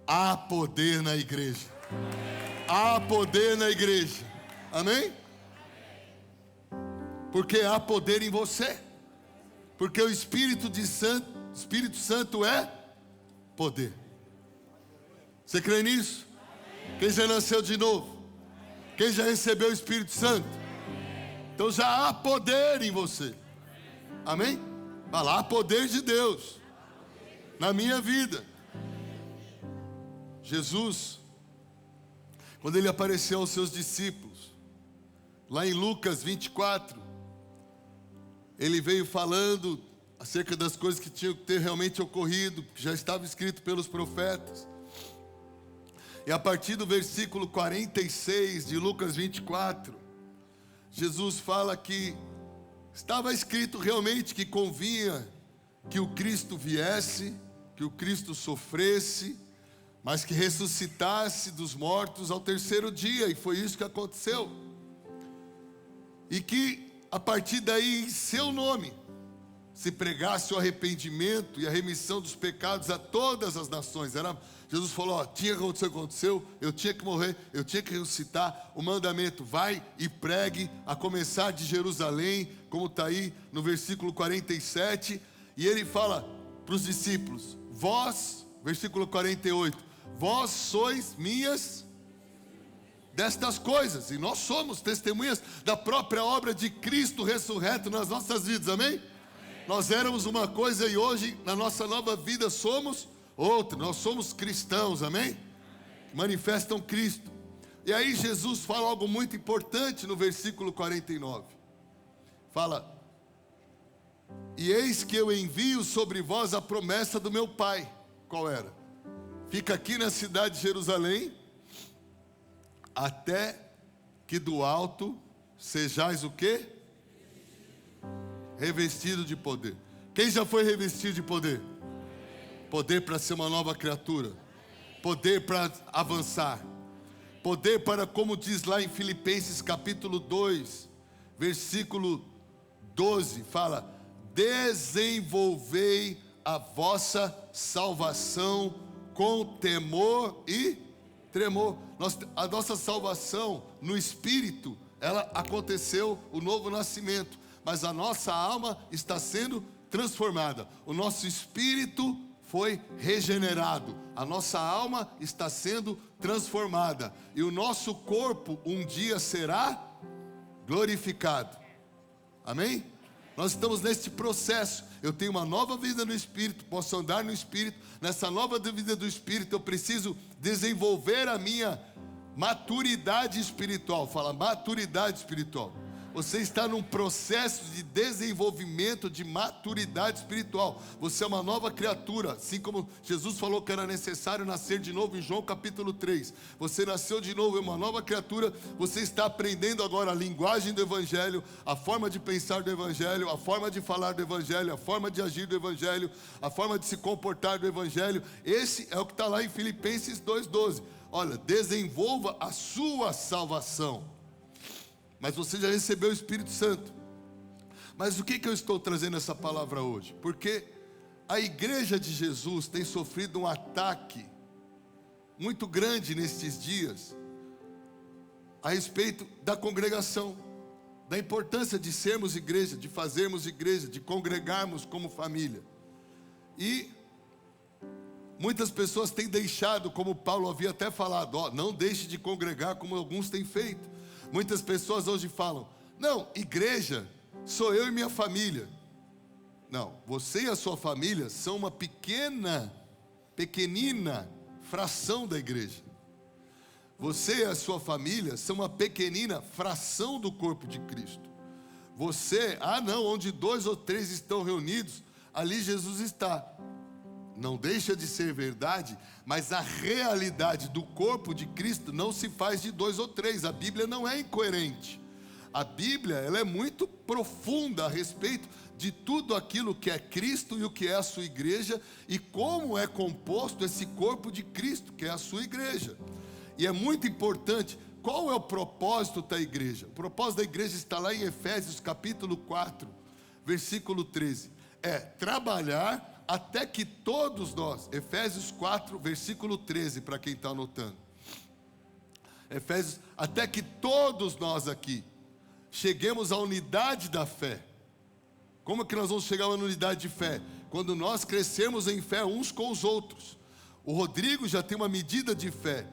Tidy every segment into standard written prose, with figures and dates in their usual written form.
há poder na igreja. Há poder na igreja. Amém? Porque há poder em você. Porque o Espírito Santo é poder. Você crê nisso? Quem já nasceu de novo? Quem já recebeu o Espírito Santo? Então já há poder em você. Amém? Fala, há poder de Deus na minha vida. Jesus, quando ele apareceu aos seus discípulos, lá em Lucas 24, ele veio falando acerca das coisas que tinham que ter realmente ocorrido, que já estava escrito pelos profetas. E a partir do versículo 46 de Lucas 24, Jesus fala que estava escrito realmente que convinha que o Cristo viesse, que o Cristo sofresse, mas que ressuscitasse dos mortos ao terceiro dia, e foi isso que aconteceu. E que a partir daí, em seu nome, se pregasse o arrependimento e a remissão dos pecados a todas as nações. Jesus falou, tinha que acontecer o que aconteceu, eu tinha que morrer, eu tinha que ressuscitar. O mandamento, vai e pregue, a começar de Jerusalém, como está aí no versículo 47. E ele fala para os discípulos, vós, versículo 48, vós sois minhas destas coisas, e nós somos testemunhas da própria obra de Cristo ressurreto nas nossas vidas, amém? Nós éramos uma coisa e hoje, na nossa nova vida, somos outra. Nós somos cristãos, amém? Manifestam Cristo. E aí Jesus fala algo muito importante no versículo 49. Fala, e eis que eu envio sobre vós a promessa do meu Pai. Qual era? Fica aqui na cidade de Jerusalém, até que do alto sejais o quê? Revestido de poder. Quem já foi revestido de poder? Poder para ser uma nova criatura. Poder para avançar. Poder para, como diz lá em Filipenses capítulo 2, versículo 12, fala, desenvolvei a vossa salvação com temor e tremor. A nossa salvação no Espírito, ela aconteceu, o novo nascimento. Mas a nossa alma está sendo transformada. O nosso espírito foi regenerado. A nossa alma está sendo transformada. E o nosso corpo um dia será glorificado. Amém? Nós estamos neste processo. Eu tenho uma nova vida no Espírito, posso andar no Espírito. Nessa nova vida do Espírito eu preciso desenvolver a minha maturidade espiritual. Fala, maturidade espiritual. Você está num processo de desenvolvimento de maturidade espiritual. Você é uma nova criatura, assim como Jesus falou que era necessário nascer de novo em João capítulo 3. Você nasceu de novo, é uma nova criatura. Você está aprendendo agora a linguagem do Evangelho, a forma de pensar do Evangelho, a forma de falar do Evangelho, a forma de agir do Evangelho, a forma de se comportar do Evangelho. Esse é o que está lá em Filipenses 2,12. Olha, desenvolva a sua salvação. Mas você já recebeu o Espírito Santo. Mas o que eu estou trazendo essa palavra hoje? Porque a igreja de Jesus tem sofrido um ataque muito grande nestes dias a respeito da congregação, da importância de sermos igreja, de fazermos igreja, de congregarmos como família. E muitas pessoas têm deixado, como Paulo havia até falado, não deixe de congregar como alguns têm feito. Muitas pessoas hoje falam, não, igreja sou eu e minha família. Não, você e a sua família são uma pequenina fração da igreja. Você e a sua família são uma pequenina fração do corpo de Cristo. Você, onde 2 ou 3 estão reunidos, ali Jesus está. Não deixa de ser verdade, mas a realidade do corpo de Cristo não se faz de 2 ou 3. A Bíblia não é incoerente. A Bíblia, ela é muito profunda a respeito de tudo aquilo que é Cristo e o que é a sua igreja e como é composto esse corpo de Cristo, que é a sua igreja. E é muito importante, qual é o propósito da igreja? O propósito da igreja está lá em Efésios capítulo 4, versículo 13. É trabalhar até que todos nós, Efésios 4, versículo 13, para quem está anotando. Efésios, até que todos nós aqui cheguemos à unidade da fé. Como é que nós vamos chegar a uma unidade de fé? Quando nós crescermos em fé uns com os outros. O Rodrigo já tem uma medida de fé,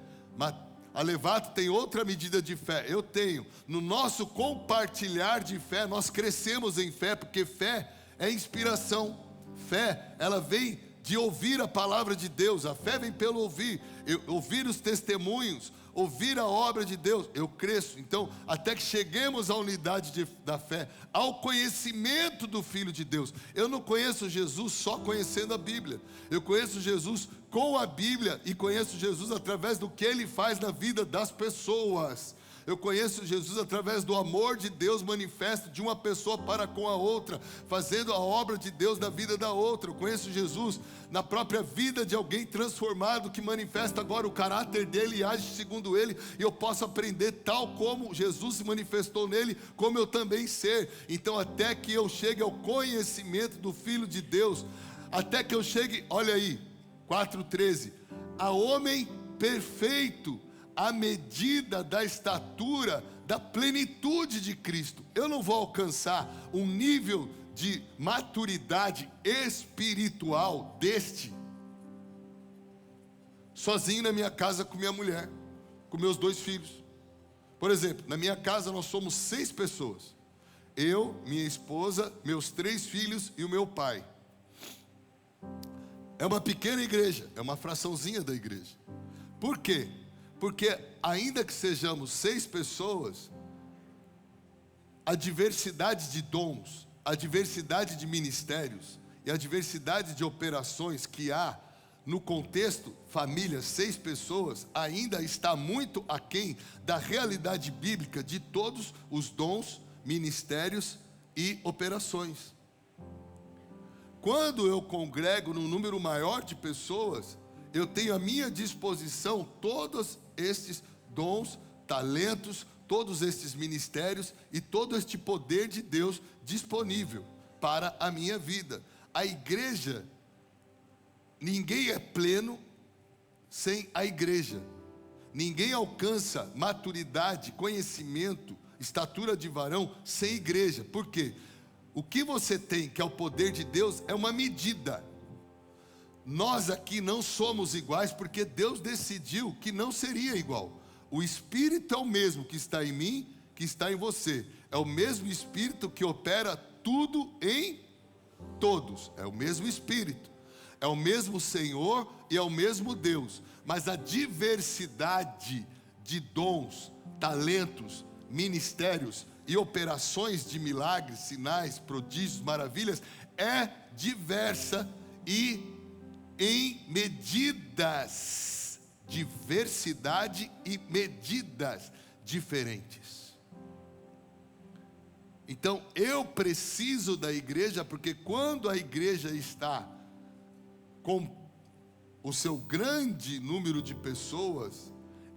a Levato tem outra medida de fé, eu tenho. No nosso compartilhar de fé, nós crescemos em fé, porque fé é inspiração. Fé, ela vem de ouvir a palavra de Deus. A fé vem pelo ouvir, ouvir os testemunhos, ouvir a obra de Deus. Eu cresço. Então, até que cheguemos à unidade da fé, ao conhecimento do Filho de Deus. Eu não conheço Jesus só conhecendo a Bíblia. Eu conheço Jesus com a Bíblia e conheço Jesus através do que Ele faz na vida das pessoas. Eu conheço Jesus através do amor de Deus manifesto de uma pessoa para com a outra, fazendo a obra de Deus na vida da outra. Eu conheço Jesus na própria vida de alguém transformado, que manifesta agora o caráter dele e age segundo ele, e eu posso aprender tal como Jesus se manifestou nele, como eu também ser. Então, até que eu chegue ao conhecimento do Filho de Deus, até que eu chegue, olha aí, 4,13, a homem perfeito, à medida da estatura, da plenitude de Cristo. Eu não vou alcançar um nível de maturidade espiritual sozinho na minha casa com minha mulher, com meus 2 filhos. Por exemplo, na minha casa nós somos 6 pessoas. Eu, minha esposa, meus 3 filhos e o meu pai. É uma pequena igreja, é uma fraçãozinha da igreja. Por quê? Porque ainda que sejamos 6 pessoas, a diversidade de dons, a diversidade de ministérios e a diversidade de operações que há no contexto família, 6 pessoas, ainda está muito aquém da realidade bíblica de todos os dons, ministérios e operações. Quando eu congrego num número maior de pessoas, eu tenho à minha disposição todos estes dons, talentos, todos estes ministérios e todo este poder de Deus disponível para a minha vida. A igreja, ninguém é pleno sem a igreja. Ninguém alcança maturidade, conhecimento, estatura de varão sem igreja. Por quê? O que você tem, que é o poder de Deus, é uma medida. Nós aqui não somos iguais porque Deus decidiu que não seria igual. O Espírito é o mesmo que está em mim, que está em você. É o mesmo Espírito que opera tudo em todos. É o mesmo Espírito. É o mesmo Senhor e é o mesmo Deus. Mas a diversidade de dons, talentos, ministérios e operações de milagres, sinais, prodígios, maravilhas é diversa e em medidas, diversidade e medidas diferentes. Então eu preciso da igreja, porque quando a igreja está com o seu grande número de pessoas,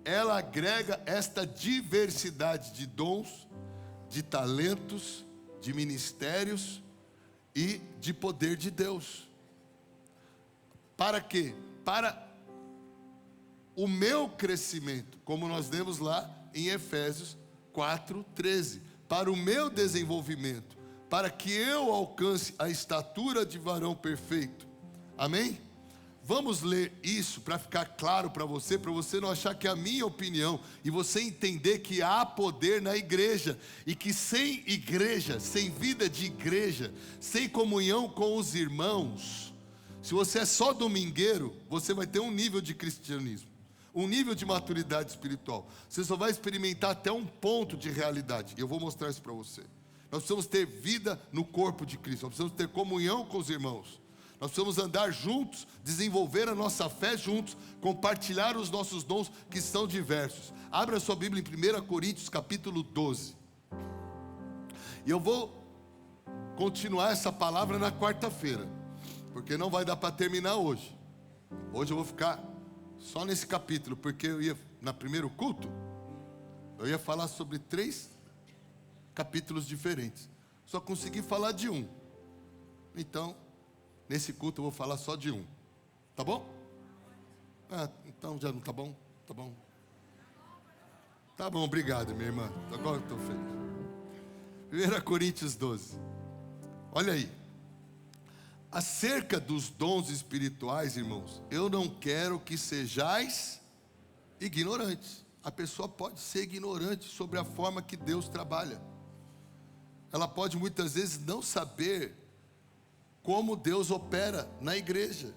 ela agrega esta diversidade de dons, de talentos, de ministérios e de poder de Deus. Para quê? Para o meu crescimento, como nós lemos lá em Efésios 4:13. Para o meu desenvolvimento, para que eu alcance a estatura de varão perfeito. Amém? Vamos ler isso para ficar claro para você não achar que é a minha opinião, e você entender que há poder na igreja, e que sem igreja, sem vida de igreja, sem comunhão com os irmãos, se você é só domingueiro, você vai ter um nível de cristianismo, um nível de maturidade espiritual. Você só vai experimentar até um ponto de realidade. E eu vou mostrar isso para você. Nós precisamos ter vida no corpo de Cristo. Nós precisamos ter comunhão com os irmãos. Nós precisamos andar juntos, desenvolver a nossa fé juntos, compartilhar os nossos dons que são diversos. Abra a sua Bíblia em 1 Coríntios capítulo 12. E eu vou continuar essa palavra na quarta-feira, porque não vai dar para terminar hoje. Hoje eu vou ficar só nesse capítulo, porque eu ia, no primeiro culto, eu ia falar sobre 3 capítulos diferentes. Só consegui falar de um. Então, Nesse culto eu vou falar só de um. Tá bom? Então já não tá bom? Tá bom. Tá bom, obrigado, minha irmã. Agora eu estou feliz. 1 Coríntios 12. Olha aí. Acerca dos dons espirituais, irmãos, eu não quero que sejais ignorantes. A pessoa pode ser ignorante sobre a forma que Deus trabalha. Ela pode muitas vezes não saber como Deus opera na igreja.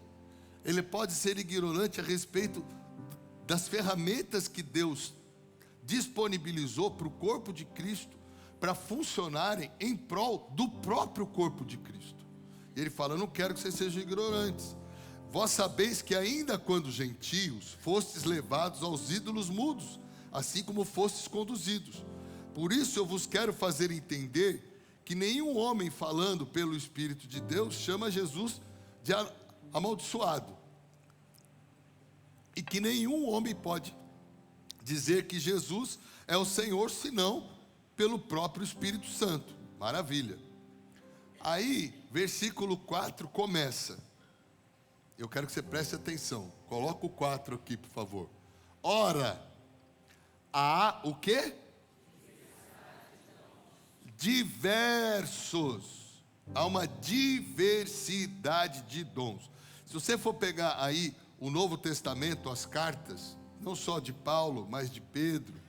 Ele pode ser ignorante a respeito das ferramentas que Deus disponibilizou para o corpo de Cristo para funcionarem em prol do próprio corpo de Cristo. E ele fala: eu não quero que vocês sejam ignorantes. Vós sabeis que ainda quando gentios fostes levados aos ídolos mudos, assim como fostes conduzidos. Por isso eu vos quero fazer entender que nenhum homem falando pelo Espírito de Deus chama Jesus de amaldiçoado. E que nenhum homem pode dizer que Jesus é o Senhor, senão pelo próprio Espírito Santo. Maravilha. Aí, versículo 4 começa. Eu quero que você preste atenção. Coloca o 4 aqui, por favor. Ora, há o quê? Diversos. Há uma diversidade de dons. Se você for pegar aí o Novo Testamento, as cartas, não só de Paulo, mas de Pedro,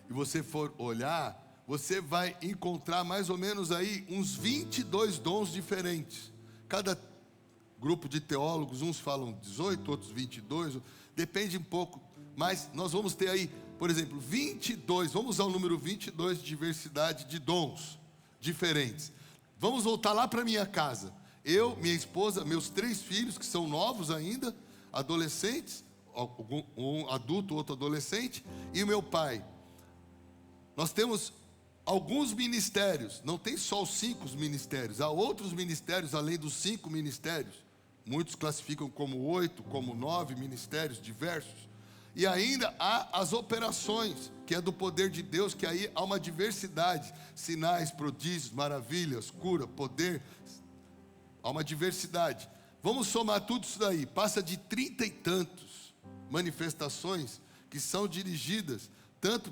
e você for olhar, você vai encontrar mais ou menos aí uns 22 dons diferentes. Cada grupo de teólogos, uns falam 18, outros 22, depende um pouco, mas nós vamos ter aí, por exemplo, 22, vamos usar o número 22 de diversidade de dons diferentes. Vamos voltar lá para minha casa. Eu, minha esposa, meus 3 filhos, que são novos ainda, adolescentes, um adulto, outro adolescente, e o meu pai. Nós temos alguns ministérios, não tem só os 5 ministérios, há outros ministérios além dos 5 ministérios. Muitos classificam como 8, como 9 ministérios diversos. E ainda há as operações, que é do poder de Deus, que aí há uma diversidade. Sinais, prodígios, maravilhas, cura, poder. Há uma diversidade. Vamos somar tudo isso daí. Passa de 30 e tantos manifestações que são dirigidas tanto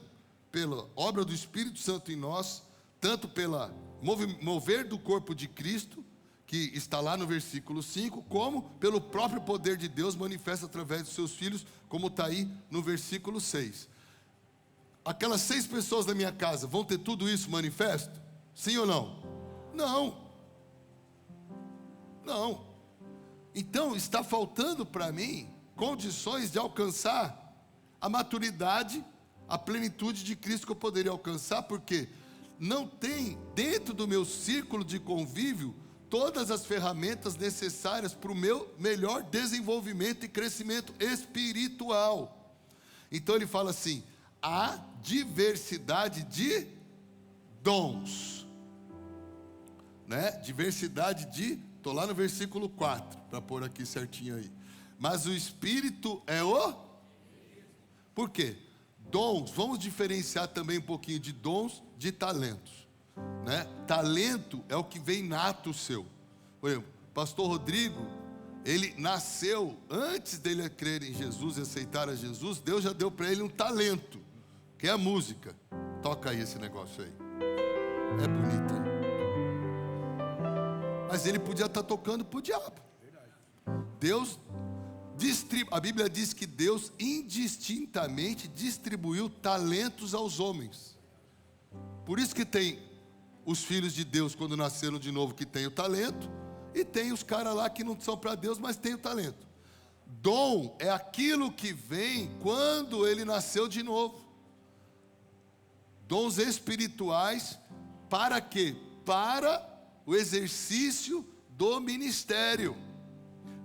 pela obra do Espírito Santo em nós, tanto pelo mover do corpo de Cristo, que está lá no versículo 5, como pelo próprio poder de Deus manifesta através dos seus filhos, como está aí no versículo 6. Aquelas 6 pessoas da minha casa vão ter tudo isso manifesto? Sim ou não? Não. Não. Então está faltando para mim condições de alcançar a maturidade, a plenitude de Cristo que eu poderia alcançar, porque não tem dentro do meu círculo de convívio todas as ferramentas necessárias para o meu melhor desenvolvimento e crescimento espiritual. Então ele fala assim: há diversidade de dons, né? Diversidade de, estou lá no versículo 4, para pôr aqui certinho aí. Mas o Espírito é o... Por quê? Dons, vamos diferenciar também um pouquinho de dons de talentos, né? Talento é o que vem nato seu. Por exemplo, pastor Rodrigo, ele nasceu, antes dele crer em Jesus e aceitar a Jesus, Deus já deu para ele um talento, que é a música. Toca aí esse negócio aí. É bonita. Mas ele podia estar tocando para o diabo. Deus a Bíblia diz que Deus indistintamente distribuiu talentos aos homens. Por isso que tem os filhos de Deus quando nasceram de novo, que tem o talento, e tem os caras lá que não são para Deus, mas tem o talento. Dom é aquilo que vem quando ele nasceu de novo. Dons espirituais, para quê? Para o exercício do ministério,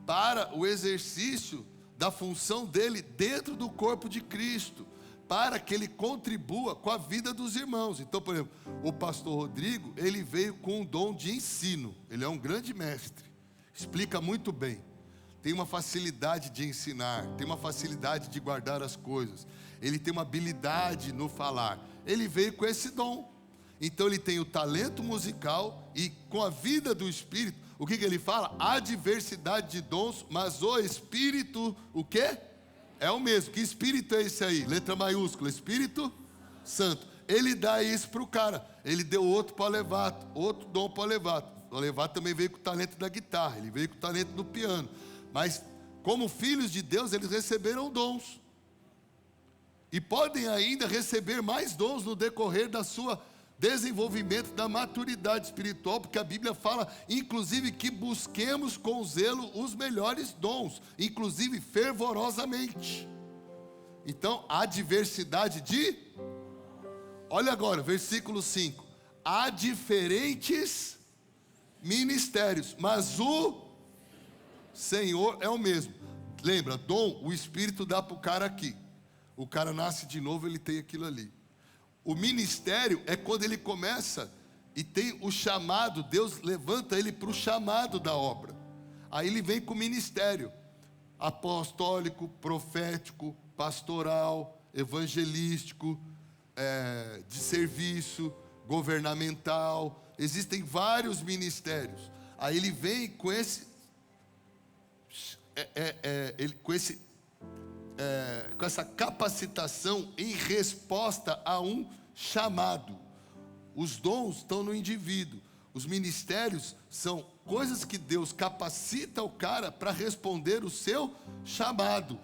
para o exercício da função dele dentro do corpo de Cristo, para que ele contribua com a vida dos irmãos. Então, por exemplo, o pastor Rodrigo, ele veio com um dom de ensino. Ele é um grande mestre, explica muito bem, tem uma facilidade de ensinar, tem uma facilidade de guardar as coisas, ele tem uma habilidade no falar. Ele veio com esse dom. Então ele tem o talento musical e com a vida do Espírito, o que ele fala? Há diversidade de dons, mas o Espírito, o quê? É o mesmo. Que Espírito é esse aí? Letra maiúscula, Espírito Santo. Ele dá isso para o cara. Ele deu outro para o Alevato, outro dom para o Alevato. O Alevato também veio com o talento da guitarra, ele veio com o talento do piano. Mas, como filhos de Deus, eles receberam dons. E podem ainda receber mais dons no decorrer da sua desenvolvimento, da maturidade espiritual, porque a Bíblia fala, inclusive, que busquemos com zelo os melhores dons, inclusive fervorosamente. Então, há diversidade de... Olha agora, versículo 5. Há diferentes ministérios, mas o Senhor é o mesmo. Lembra, dom, o Espírito dá para o cara aqui. O cara nasce de novo, ele tem aquilo ali. O ministério é quando ele começa e tem o chamado, Deus levanta ele para o chamado da obra. Aí ele vem com o ministério apostólico, profético, pastoral, evangelístico, de serviço, governamental. Existem vários ministérios. Aí ele vem com com essa capacitação em resposta a um chamado. Os dons estão no indivíduo. Os ministérios são coisas que Deus capacita o cara para responder o seu chamado,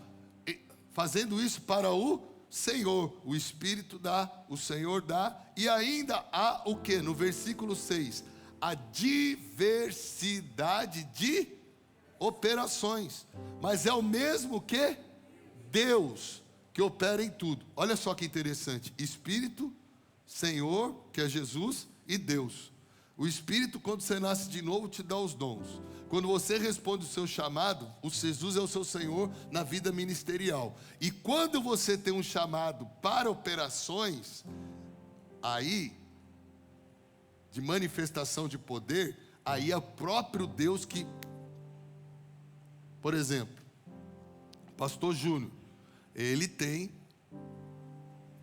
fazendo isso para o Senhor. O Espírito dá, o Senhor dá. E ainda há o que? No versículo 6, a diversidade de operações. Mas é o mesmo que Deus que opera em tudo. Olha só que interessante. Espírito, Senhor, que é Jesus, e Deus. O Espírito, quando você nasce de novo, te dá os dons. Quando você responde o seu chamado, o Jesus é o seu Senhor na vida ministerial. E quando você tem um chamado para operações, aí, de manifestação de poder, aí é o próprio Deus que... Por exemplo, pastor Júnior, ele tem...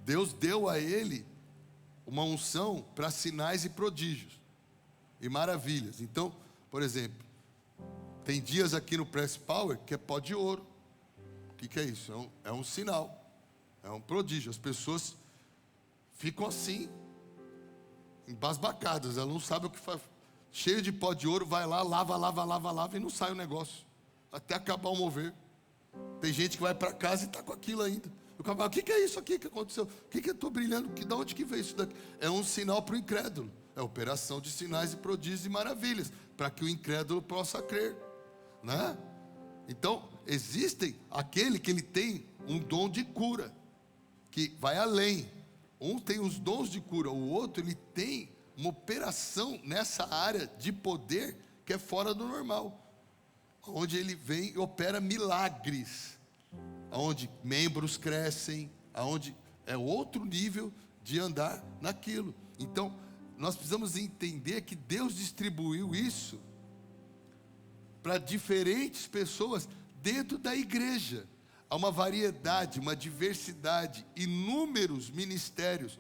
Deus deu a ele uma unção para sinais e prodígios e maravilhas. Então, por exemplo, tem dias aqui no Press Power que é pó de ouro. O que é isso? É um sinal, é um prodígio. As pessoas ficam assim, embasbacadas, elas não sabem o que faz. Cheio de pó de ouro, vai lá, lava e não sai o negócio, até acabar o mover. Tem gente que vai para casa e está com aquilo ainda. Eu falo, o que é isso aqui que aconteceu? O que eu estou brilhando? De onde que veio isso daqui? É um sinal para o incrédulo. É a operação de sinais e prodígios e maravilhas, para que o incrédulo possa crer, né? Então, existem aquele que ele tem um dom de cura, que vai além. Um tem os dons de cura, o outro ele tem uma operação nessa área de poder que é fora do normal, onde ele vem e opera milagres, onde membros crescem, onde é outro nível de andar naquilo. Então, nós precisamos entender que Deus distribuiu isso para diferentes pessoas dentro da igreja. Há uma variedade, uma diversidade, inúmeros ministérios.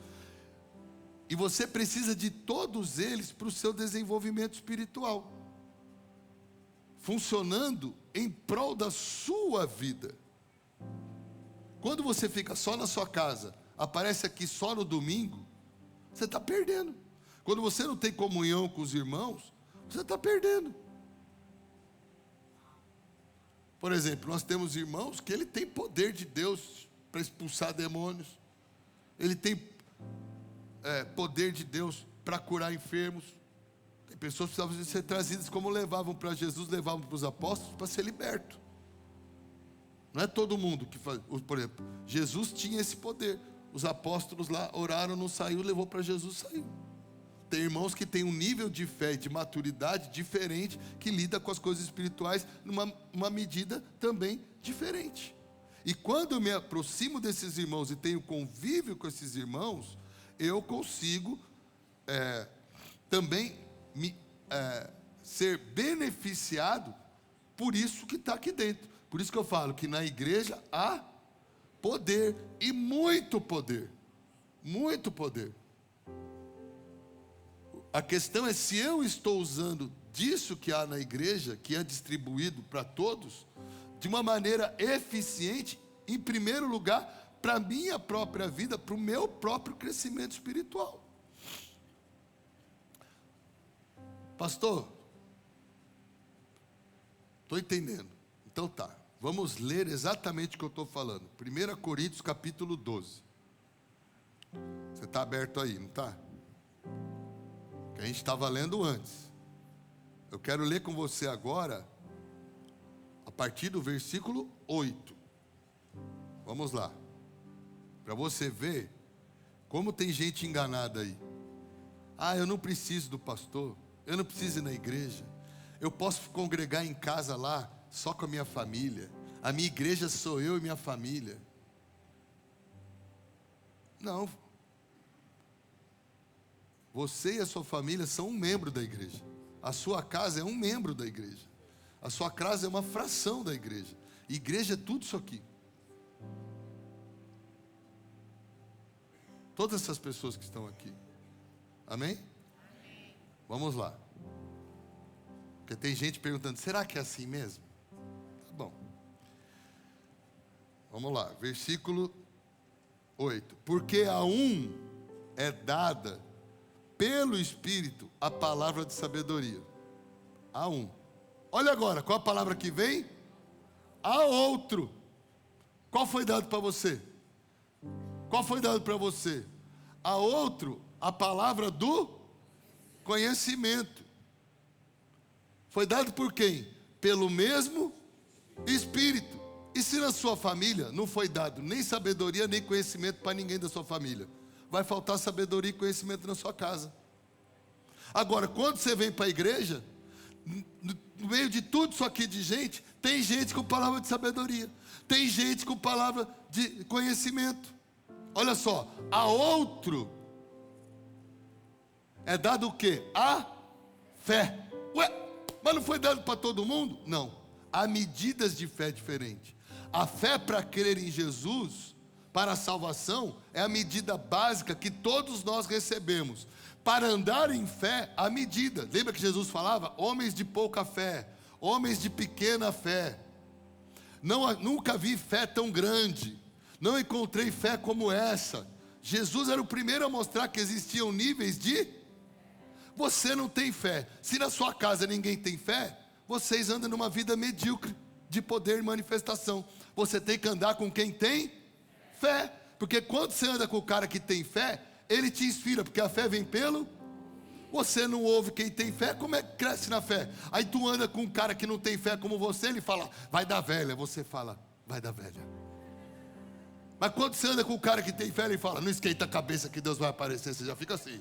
E você precisa de todos eles para o seu desenvolvimento espiritual, funcionando em prol da sua vida. Quando você fica só na sua casa, aparece aqui só no domingo, você está perdendo. Quando você não tem comunhão com os irmãos, você está perdendo. Por exemplo, nós temos irmãos que ele tem poder de Deus para expulsar demônios. Ele tem poder de Deus para curar enfermos. Tem pessoas que precisavam ser trazidas como levavam para Jesus, levavam para os apóstolos para ser liberto. Não é todo mundo que faz. Por exemplo, Jesus tinha esse poder. Os apóstolos lá oraram, não saiu, levou para Jesus, saiu. Tem irmãos que têm um nível de fé e de maturidade diferente, que lida com as coisas espirituais numa medida também diferente. E quando eu me aproximo desses irmãos e tenho convívio com esses irmãos, eu consigo também ser beneficiado por isso que está aqui dentro. Por isso que eu falo que na igreja há poder, e muito poder. Muito poder. A questão é se eu estou usando disso que há na igreja, que é distribuído para todos, de uma maneira eficiente, em primeiro lugar, para a minha própria vida, para o meu próprio crescimento espiritual. Pastor, estou entendendo. Então tá, vamos ler exatamente o que eu estou falando. 1 Coríntios capítulo 12. Você está aberto aí, não está? Que a gente estava lendo antes. Eu quero ler com você agora, a partir do versículo 8. Vamos lá. Para você ver como tem gente enganada aí. Ah, eu não preciso do pastor. Eu não preciso ir na igreja. Eu posso congregar em casa lá, só com a minha família. A minha igreja sou eu e minha família. Não. Você e a sua família são um membro da igreja. A sua casa é um membro da igreja. A sua casa é uma fração da igreja. Igreja é tudo isso aqui. Todas essas pessoas que estão aqui. Amém? Amém. Vamos lá. Porque tem gente perguntando, será que é assim mesmo? Tá bom. Vamos lá, versículo 8. Porque a um é dada pelo Espírito a palavra de sabedoria. A um. Olha agora, qual a palavra que vem? A outro. Qual foi dado para você? Qual foi dado para você? A outro, a palavra do conhecimento. Foi dado por quem? Pelo mesmo Espírito. E se na sua família não foi dado nem sabedoria, nem conhecimento para ninguém da sua família, vai faltar sabedoria e conhecimento na sua casa. Agora, quando você vem para a igreja, no meio de tudo isso aqui de gente, tem gente com palavra de sabedoria, tem gente com palavra de conhecimento. Olha só, a outro é dado o quê? A fé. Ué, mas não foi dado para todo mundo? Não, há medidas de fé diferentes. A fé para crer em Jesus, para a salvação, é a medida básica que todos nós recebemos. Para andar em fé, há medida. Lembra que Jesus falava? Homens de pouca fé, homens de pequena fé. Nunca vi fé tão grande. Não encontrei fé como essa. Jesus era o primeiro a mostrar que existiam níveis de... Você não tem fé. Se na sua casa ninguém tem fé, vocês andam numa vida medíocre de poder e manifestação. Você tem que andar com quem tem fé. Porque quando você anda com o cara que tem fé, ele te inspira, porque a fé vem pelo... Você não ouve quem tem fé, como é que cresce na fé? Aí tu anda com um cara que não tem fé como você, ele fala, vai dar velha. Você fala, vai dar velha. Mas quando você anda com o cara que tem fé, ele fala, não esquenta a cabeça que Deus vai aparecer. Você já fica assim.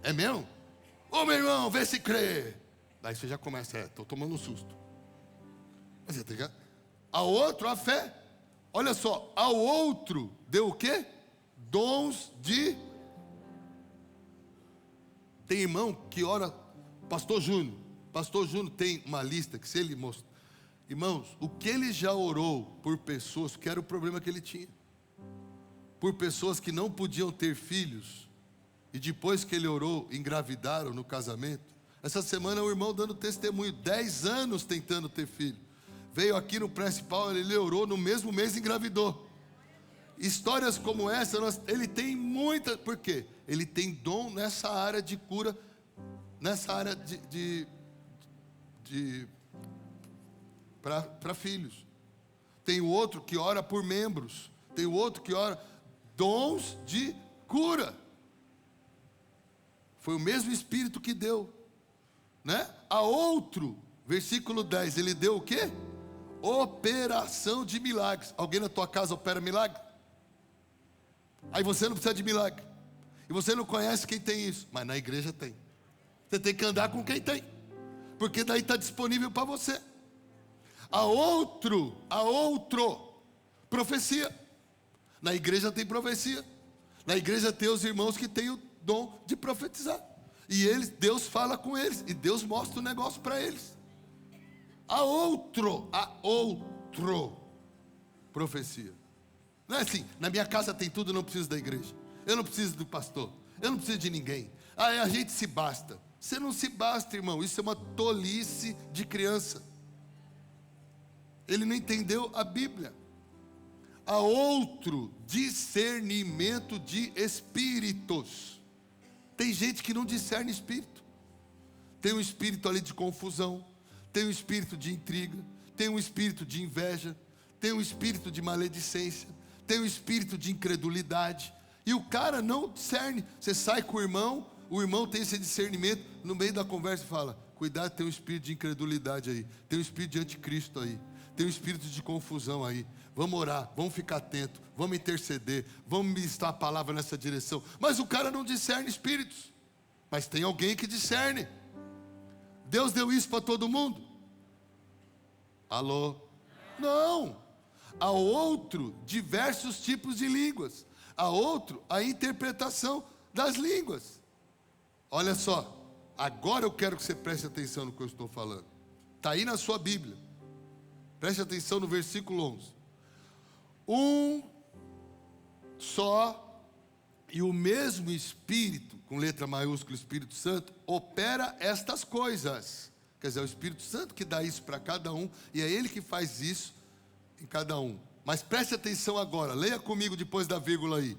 É mesmo? Ô meu irmão, vê se crê. Daí você já começa, estou tomando um susto. Mas você tem que... Ao outro, a fé. Olha só, ao outro deu o quê? Dons de... Tem irmão que ora, Pastor Júnior tem uma lista que se ele mostrar, irmãos, o que ele já orou por pessoas, que era o problema que ele tinha, por pessoas que não podiam ter filhos, e depois que ele orou, engravidaram no casamento. Essa semana o irmão dando testemunho, 10 anos tentando ter filho, veio aqui no principal, ele orou, no mesmo mês engravidou. Histórias como essa, ele tem muita, por quê? Ele tem dom nessa área de cura, nessa área para filhos. Tem o outro que ora por membros, tem o outro que ora, dons de cura. Foi o mesmo Espírito que deu, né? A outro, versículo 10, ele deu o quê? Operação de milagres. Alguém na tua casa opera milagre? Aí você não precisa de milagre. E você não conhece quem tem isso. Mas na igreja tem. Você tem que andar com quem tem. Porque daí está disponível para você. A outro, profecia. Na igreja tem profecia. Na igreja tem os irmãos que têm o dom de profetizar. E Deus fala com eles. E Deus mostra o negócio para eles. A outro, profecia. Não é assim, na minha casa tem tudo, eu não preciso da igreja. Eu não preciso do pastor. Eu não preciso de ninguém. Aí a gente se basta. Você não se basta, irmão. Isso é uma tolice de criança. Ele não entendeu a Bíblia. Há outro discernimento de espíritos. Tem gente que não discerne espírito. Tem um espírito ali de confusão, tem um espírito de intriga, tem um espírito de inveja, tem um espírito de maledicência, tem um espírito de incredulidade. E o cara não discerne. Você sai com o irmão tem esse discernimento, no meio da conversa fala: cuidado, tem um espírito de incredulidade aí, tem um espírito de anticristo aí, tem um espírito de confusão aí. Vamos orar, vamos ficar atento, vamos interceder, vamos ministrar a palavra nessa direção. Mas o cara não discerne espíritos. Mas tem alguém que discerne. Deus deu isso para todo mundo? Alô? Não. Há outro, diversos tipos de línguas. Há outro, a interpretação das línguas. Olha só, agora eu quero que você preste atenção no que eu estou falando. Está aí na sua Bíblia. Preste atenção no versículo 11. Um só e o mesmo Espírito, com letra maiúscula, Espírito Santo, opera estas coisas. Quer dizer, é o Espírito Santo que dá isso para cada um, e é Ele que faz isso em cada um. Mas preste atenção agora, leia comigo depois da vírgula aí.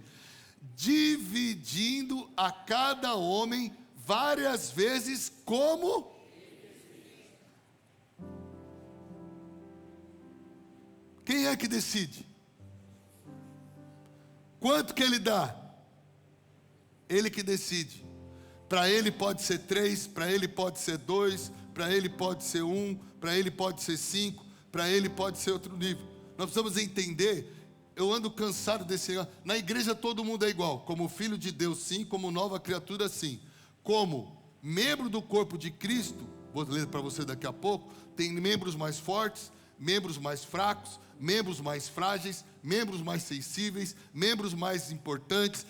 Dividindo a cada homem várias vezes como... Quem é que decide? Quanto que Ele dá? Ele que decide. Para Ele pode ser 3, para Ele pode ser 2, para Ele pode ser 1, para Ele pode ser 5, para Ele pode ser outro nível. Nós precisamos entender, eu ando cansado desse... Na igreja todo mundo é igual, como filho de Deus sim, como nova criatura sim. Como membro do corpo de Cristo, vou ler para você daqui a pouco, tem membros mais fortes, membros mais fracos, membros mais frágeis, membros mais sensíveis, membros mais importantes,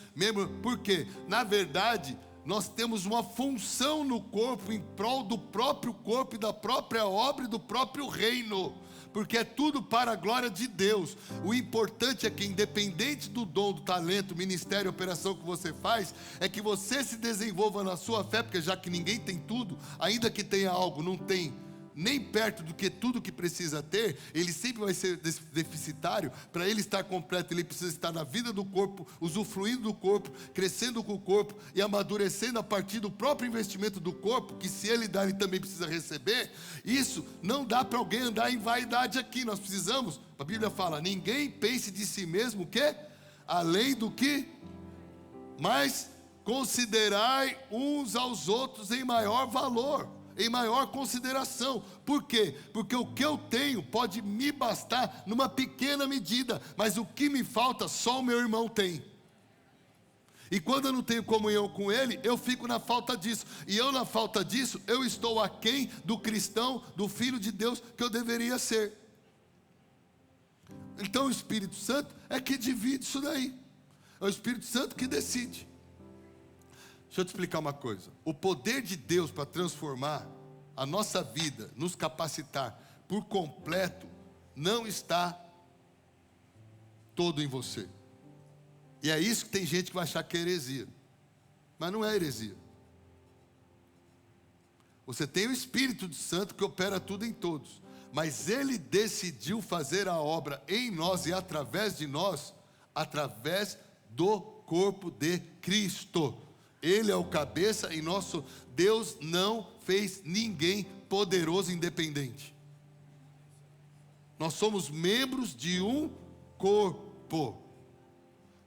por quê? Na verdade, nós temos uma função no corpo em prol do próprio corpo e da própria obra e do próprio reino, porque é tudo para a glória de Deus. O importante é que, independente do dom, do talento, ministério, operação que você faz, é que você se desenvolva na sua fé, porque já que ninguém tem tudo, ainda que tenha algo, não tem nem perto do que tudo que precisa ter, ele sempre vai ser deficitário. Para ele estar completo, ele precisa estar na vida do corpo, usufruindo do corpo, crescendo com o corpo e amadurecendo a partir do próprio investimento do corpo, que se ele dá, ele também precisa receber. Isso não dá para alguém andar em vaidade aqui. Nós precisamos, a Bíblia fala, ninguém pense de si mesmo o quê? Além do que, mas considerai uns aos outros em maior valor, em maior consideração. Por quê? Porque o que eu tenho pode me bastar numa pequena medida, mas o que me falta só o meu irmão tem. E quando eu não tenho comunhão com ele, eu fico na falta disso. E eu na falta disso, eu estou aquém do cristão, do filho de Deus que eu deveria ser. Então o Espírito Santo é que divide isso daí. É o Espírito Santo que decide. Deixa eu te explicar uma coisa. O poder de Deus para transformar a nossa vida, nos capacitar por completo, não está todo em você. E é isso que tem gente que vai achar que é heresia. Mas não é heresia. Você tem o Espírito Santo que opera tudo em todos. Mas Ele decidiu fazer a obra em nós e através de nós, através do corpo de Cristo. Ele é o cabeça e nosso Deus não fez ninguém poderoso e independente. Nós somos membros de um corpo.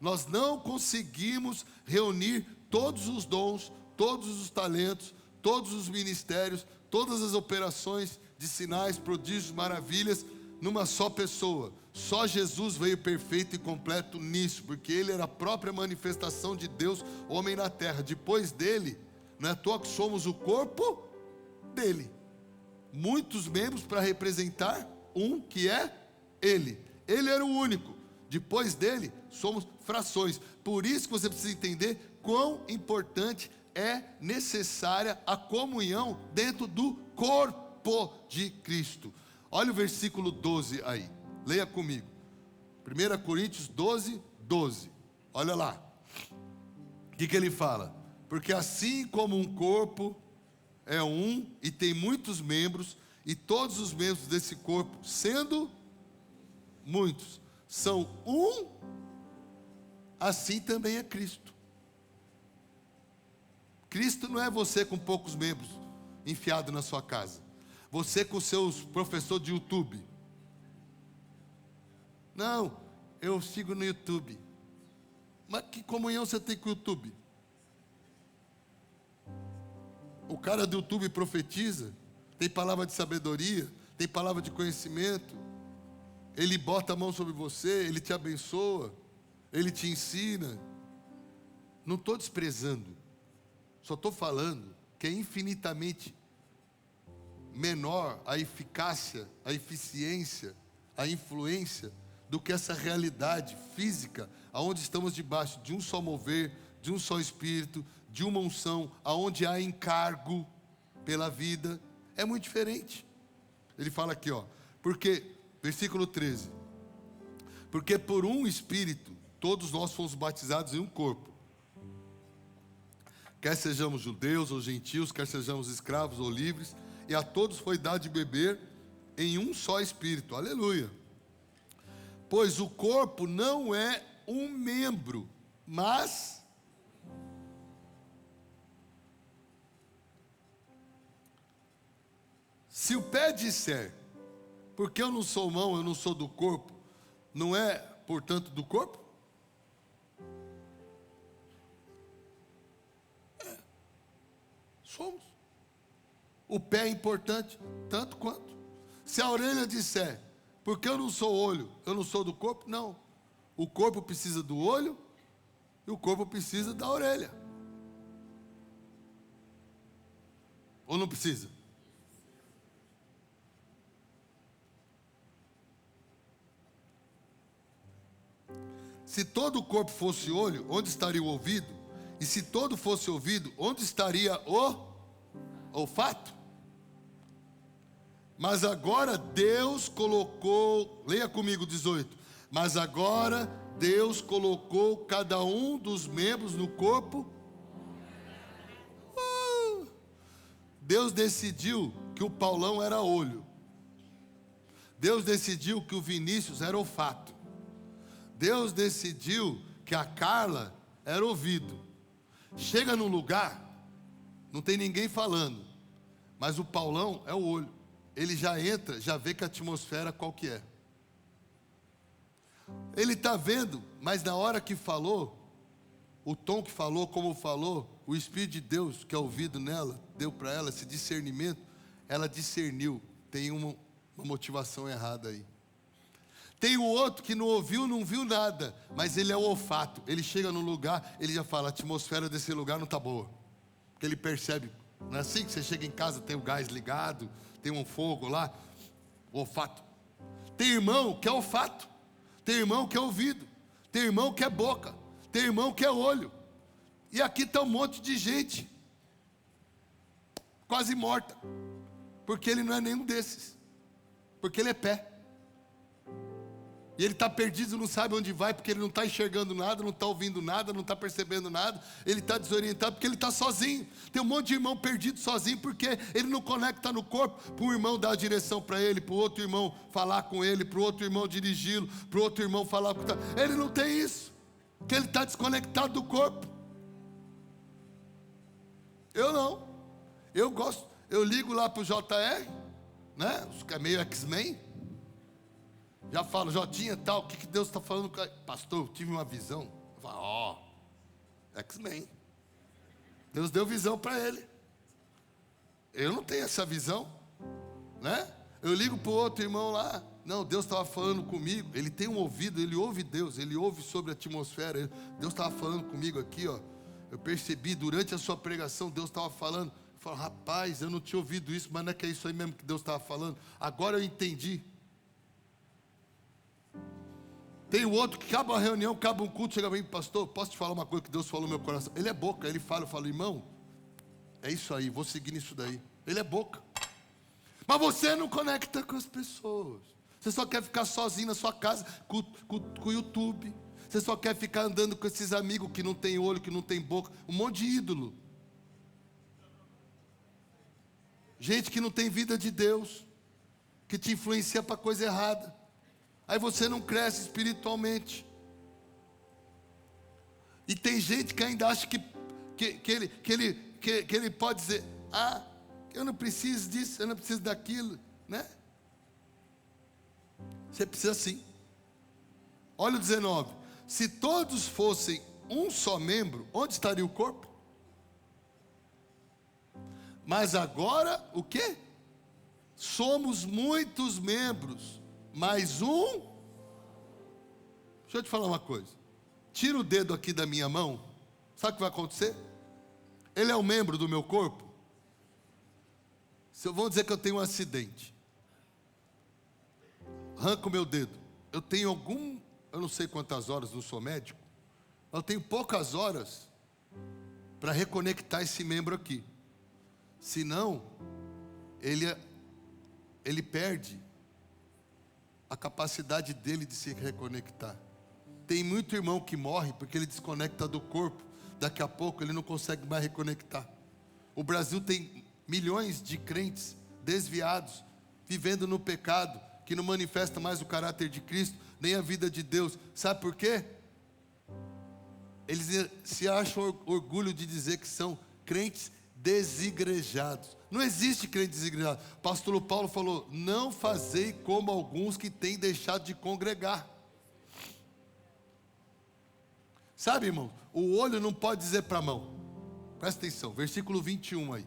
Nós não conseguimos reunir todos os dons, todos os talentos, todos os ministérios, todas as operações de sinais, prodígios, maravilhas, numa só pessoa. Só Jesus veio perfeito e completo nisso, porque Ele era a própria manifestação de Deus, homem na terra. Depois dele, não é à toa que somos o corpo dele. Muitos membros para representar um que é Ele. Ele era o único. Depois dele, somos frações. Por isso que você precisa entender quão importante é necessária a comunhão dentro do corpo de Cristo. Olha o versículo 12 aí. Leia comigo. 1 Coríntios 12, 12. Olha lá. O que ele fala? Porque assim como um corpo é um e tem muitos membros, e todos os membros desse corpo, sendo muitos, são um, assim também é Cristo. Cristo não é você com poucos membros enfiado na sua casa, você com seus professores de YouTube. Não, eu sigo no YouTube. Mas que comunhão você tem com o YouTube? O cara do YouTube profetiza, tem palavra de sabedoria, tem palavra de conhecimento, ele bota a mão sobre você, ele te abençoa, ele te ensina. Não estou desprezando, só estou falando que é infinitamente menor a eficácia, a eficiência, a influência do que essa realidade física, aonde estamos debaixo de um só mover, de um só espírito, de uma unção, aonde há encargo pela vida. É muito diferente. Ele fala aqui, porque, versículo 13, porque por um espírito, todos nós fomos batizados em um corpo, quer sejamos judeus ou gentios, quer sejamos escravos ou livres, e a todos foi dado de beber em um só espírito, aleluia, pois o corpo não é um membro, mas se o pé disser, porque eu não sou mão, eu não sou do corpo, não é, portanto, do corpo? Somos. O pé é importante, tanto quanto. Se a orelha disser, porque eu não sou olho, eu não sou do corpo, não. O corpo precisa do olho e o corpo precisa da orelha. Ou não precisa? Se todo o corpo fosse olho, onde estaria o ouvido? E se todo fosse ouvido, onde estaria o olfato? Mas agora Deus colocou, leia comigo 18. Mas agora Deus colocou cada um dos membros no corpo. Deus decidiu que o Paulão era olho. Deus decidiu que o Vinícius era olfato. Deus decidiu que a Carla era ouvido. Chega num lugar, não tem ninguém falando, mas o Paulão é o olho. Ele já entra, já vê que a atmosfera qual que é. Ele está vendo, mas na hora que falou, o tom que falou, como falou, o Espírito de Deus que é ouvido nela, deu para ela esse discernimento, ela discerniu, tem uma motivação errada aí. Tem o outro que não ouviu, não viu nada, mas ele é o olfato. Ele chega no lugar, ele já fala, a atmosfera desse lugar não está boa. Porque ele percebe, não é assim que você chega em casa, tem o gás ligado, tem um fogo lá, o olfato. Tem irmão que é olfato, tem irmão que é ouvido, tem irmão que é boca, tem irmão que é olho. E aqui está um monte de gente, quase morta, porque ele não é nenhum desses, porque ele é pé. E ele está perdido, não sabe onde vai, porque ele não está enxergando nada, não está ouvindo nada, não está percebendo nada. Ele está desorientado porque ele está sozinho. Tem um monte de irmão perdido sozinho, porque ele não conecta no corpo, para um irmão dar a direção para ele, para o outro irmão falar com ele, para o outro irmão dirigi-lo, para o outro irmão falar com ele. Ele não tem isso, porque ele está desconectado do corpo. Eu não. Eu gosto, eu ligo lá para o JR, né? É meio X-Men. Já falo, Jotinha, tal, o que Deus está falando? Pastor, eu tive uma visão. Eu falo, X-Men. Deus deu visão para ele. Eu não tenho essa visão, né? Eu ligo para o outro irmão lá. Não, Deus estava falando comigo. Ele tem um ouvido, ele ouve Deus, ele ouve sobre a atmosfera. Deus estava falando comigo aqui, ó. Eu percebi durante a sua pregação, Deus estava falando. Eu falo, rapaz, eu não tinha ouvido isso, mas não é que é isso aí mesmo que Deus estava falando. Agora eu entendi. Tem o outro que acaba a reunião, acaba um culto, chega para mim, pastor, posso te falar uma coisa que Deus falou no meu coração? Ele é boca, ele fala, eu falo, irmão, é isso aí, vou seguir nisso daí. Ele é boca. Mas você não conecta com as pessoas. Você só quer ficar sozinho na sua casa com o YouTube. Você só quer ficar andando com esses amigos que não tem olho, que não tem boca. Um monte de ídolo. Gente que não tem vida de Deus, que te influencia para coisa errada. Aí você não cresce espiritualmente. E tem gente que ainda acha que ele pode dizer: ah, eu não preciso disso, eu não preciso daquilo, né? Você precisa sim. Olha o 19. Se todos fossem um só membro, onde estaria o corpo? Mas agora, o quê? Somos muitos membros, mas um. Deixa eu te falar uma coisa. Tira o dedo aqui da minha mão. Sabe o que vai acontecer? Ele é um membro do meu corpo. Se eu vou dizer que eu tenho um acidente, arranca o meu dedo. Eu tenho eu não sei quantas horas, não sou médico. Eu tenho poucas horas para reconectar esse membro aqui. Senão, ele perde a capacidade dele de se reconectar. Tem muito irmão que morre porque ele desconecta do corpo. Daqui a pouco ele não consegue mais reconectar. O Brasil tem milhões de crentes desviados, vivendo no pecado, que não manifesta mais o caráter de Cristo, nem a vida de Deus. Sabe por quê? Eles se acham orgulho de dizer que são crentes desigrejados. Não existe crente desigrejado. Pastor Paulo falou: não fazei como alguns que têm deixado de congregar. Sabe, irmão, o olho não pode dizer para a mão, presta atenção, versículo 21 aí.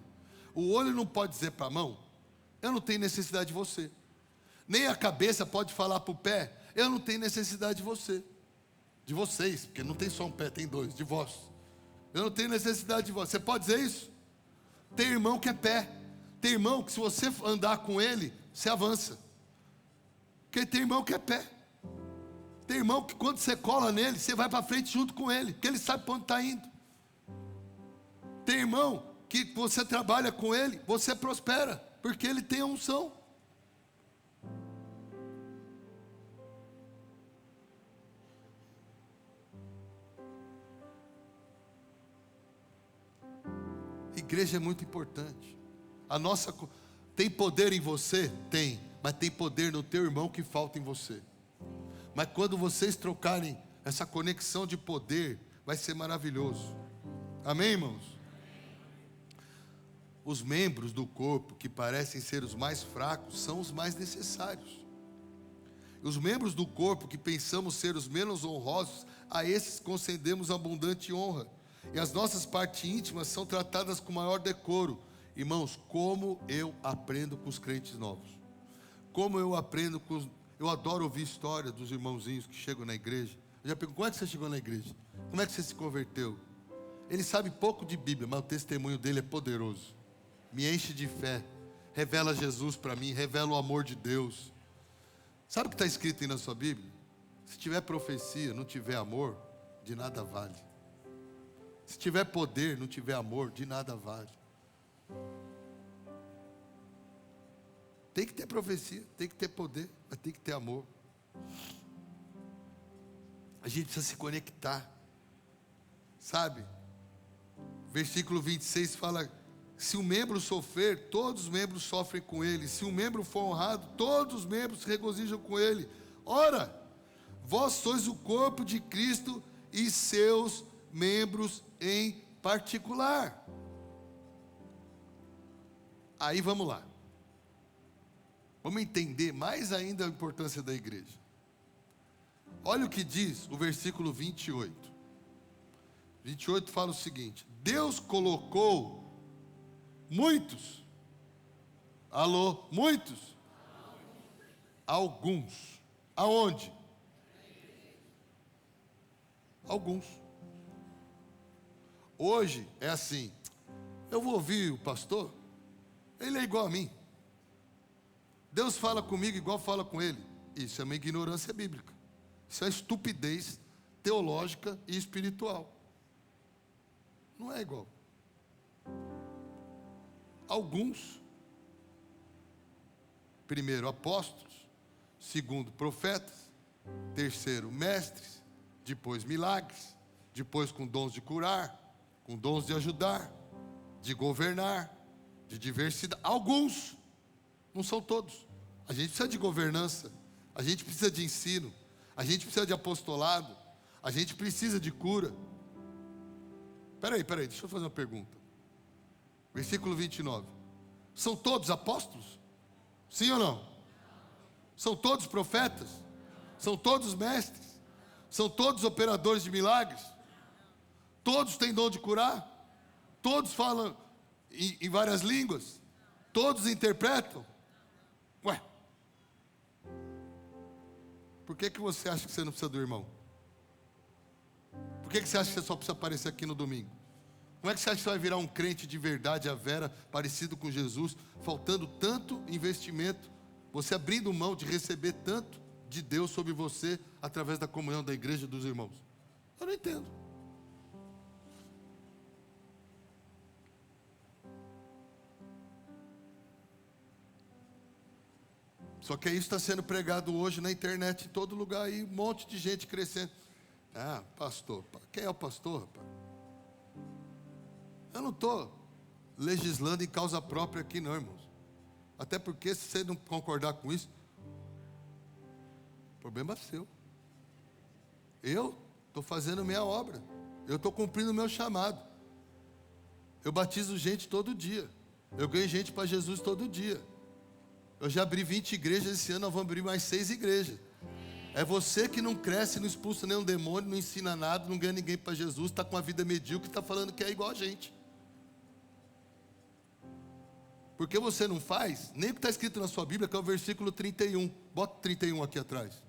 O olho não pode dizer para a mão: eu não tenho necessidade de você. Nem a cabeça pode falar para o pé: eu não tenho necessidade de você. De vocês, porque não tem só um pé, tem dois, de vós. Eu não tenho necessidade de você. Você pode dizer isso? Tem irmão que é pé. Tem irmão que se você andar com ele, você avança. Porque tem irmão que é pé. Tem irmão que quando você cola nele, você vai para frente junto com ele, porque ele sabe para onde está indo. Tem irmão que você trabalha com ele, você prospera, porque ele tem a unção. Igreja é muito importante. Tem poder em você? Tem, mas tem poder no teu irmão que falta em você. Mas quando vocês trocarem essa conexão de poder, vai ser maravilhoso. Amém, irmãos? Os membros do corpo que parecem ser os mais fracos são os mais necessários. Os membros do corpo que pensamos ser os menos honrosos, a esses concedemos abundante honra. E as nossas partes íntimas são tratadas com maior decoro. Irmãos, como eu aprendo com os crentes novos. Como eu aprendo com os... Eu adoro ouvir história dos irmãozinhos que chegam na igreja. Eu já pergunto: como é que você chegou na igreja? Como é que você se converteu? Ele sabe pouco de Bíblia, mas o testemunho dele é poderoso. Me enche de fé. Revela Jesus para mim, revela o amor de Deus. Sabe o que está escrito aí na sua Bíblia? Se tiver profecia, não tiver amor, de nada vale. Se tiver poder, não tiver amor, de nada vale. Tem que ter profecia, tem que ter poder, mas tem que ter amor. A gente precisa se conectar. Sabe? Versículo 26 fala: se um membro sofrer, todos os membros sofrem com ele. Se um membro for honrado, todos os membros se regozijam com ele. Ora, vós sois o corpo de Cristo e seus membros em particular. Aí vamos lá. Vamos entender mais ainda a importância da igreja. Olha o que diz o versículo 28. 28 fala o seguinte: Deus colocou muitos. Alô, muitos? Alguns. Aonde? Alguns. Hoje é assim: eu vou ouvir o pastor, ele é igual a mim. Deus fala comigo igual fala com ele. Isso é uma ignorância bíblica. Isso é estupidez teológica e espiritual. Não é igual. Alguns, primeiro apóstolos, segundo profetas, terceiro mestres, depois milagres, depois com dons de curar, com dons de ajudar, de governar, de diversidade. Alguns, não são todos. A gente precisa de governança, a gente precisa de ensino, a gente precisa de apostolado, a gente precisa de cura. Peraí, deixa eu fazer uma pergunta. Versículo 29. São todos apóstolos? Sim ou não? São todos profetas? São todos mestres? São todos operadores de milagres? Todos têm dom de curar? Todos falam em várias línguas? Todos interpretam? Ué, por que você acha que você não precisa do irmão? Por que você acha que você só precisa aparecer aqui no domingo? Como é que você acha que você vai virar um crente de verdade, a vera, parecido com Jesus, faltando tanto investimento, você abrindo mão de receber tanto de Deus sobre você, através da comunhão da igreja dos irmãos? Eu não entendo. Só que isso está sendo pregado hoje na internet, em todo lugar aí, um monte de gente crescendo. Ah, pastor, quem é o pastor, rapaz? Eu não estou legislando em causa própria aqui não, irmãos. Até porque se você não concordar com isso, o problema é seu. Eu estou fazendo minha obra. Eu estou cumprindo o meu chamado. Eu batizo gente todo dia. Eu ganho gente para Jesus todo dia. Eu já abri 20 igrejas, esse ano nós vamos abrir mais 6 igrejas. É você que não cresce, não expulsa nenhum demônio, não ensina nada, não ganha ninguém para Jesus, está com uma vida medíocre, está falando que é igual a gente. Porque você não faz, nem o que está escrito na sua Bíblia, que é o versículo 31. Bota 31 aqui atrás.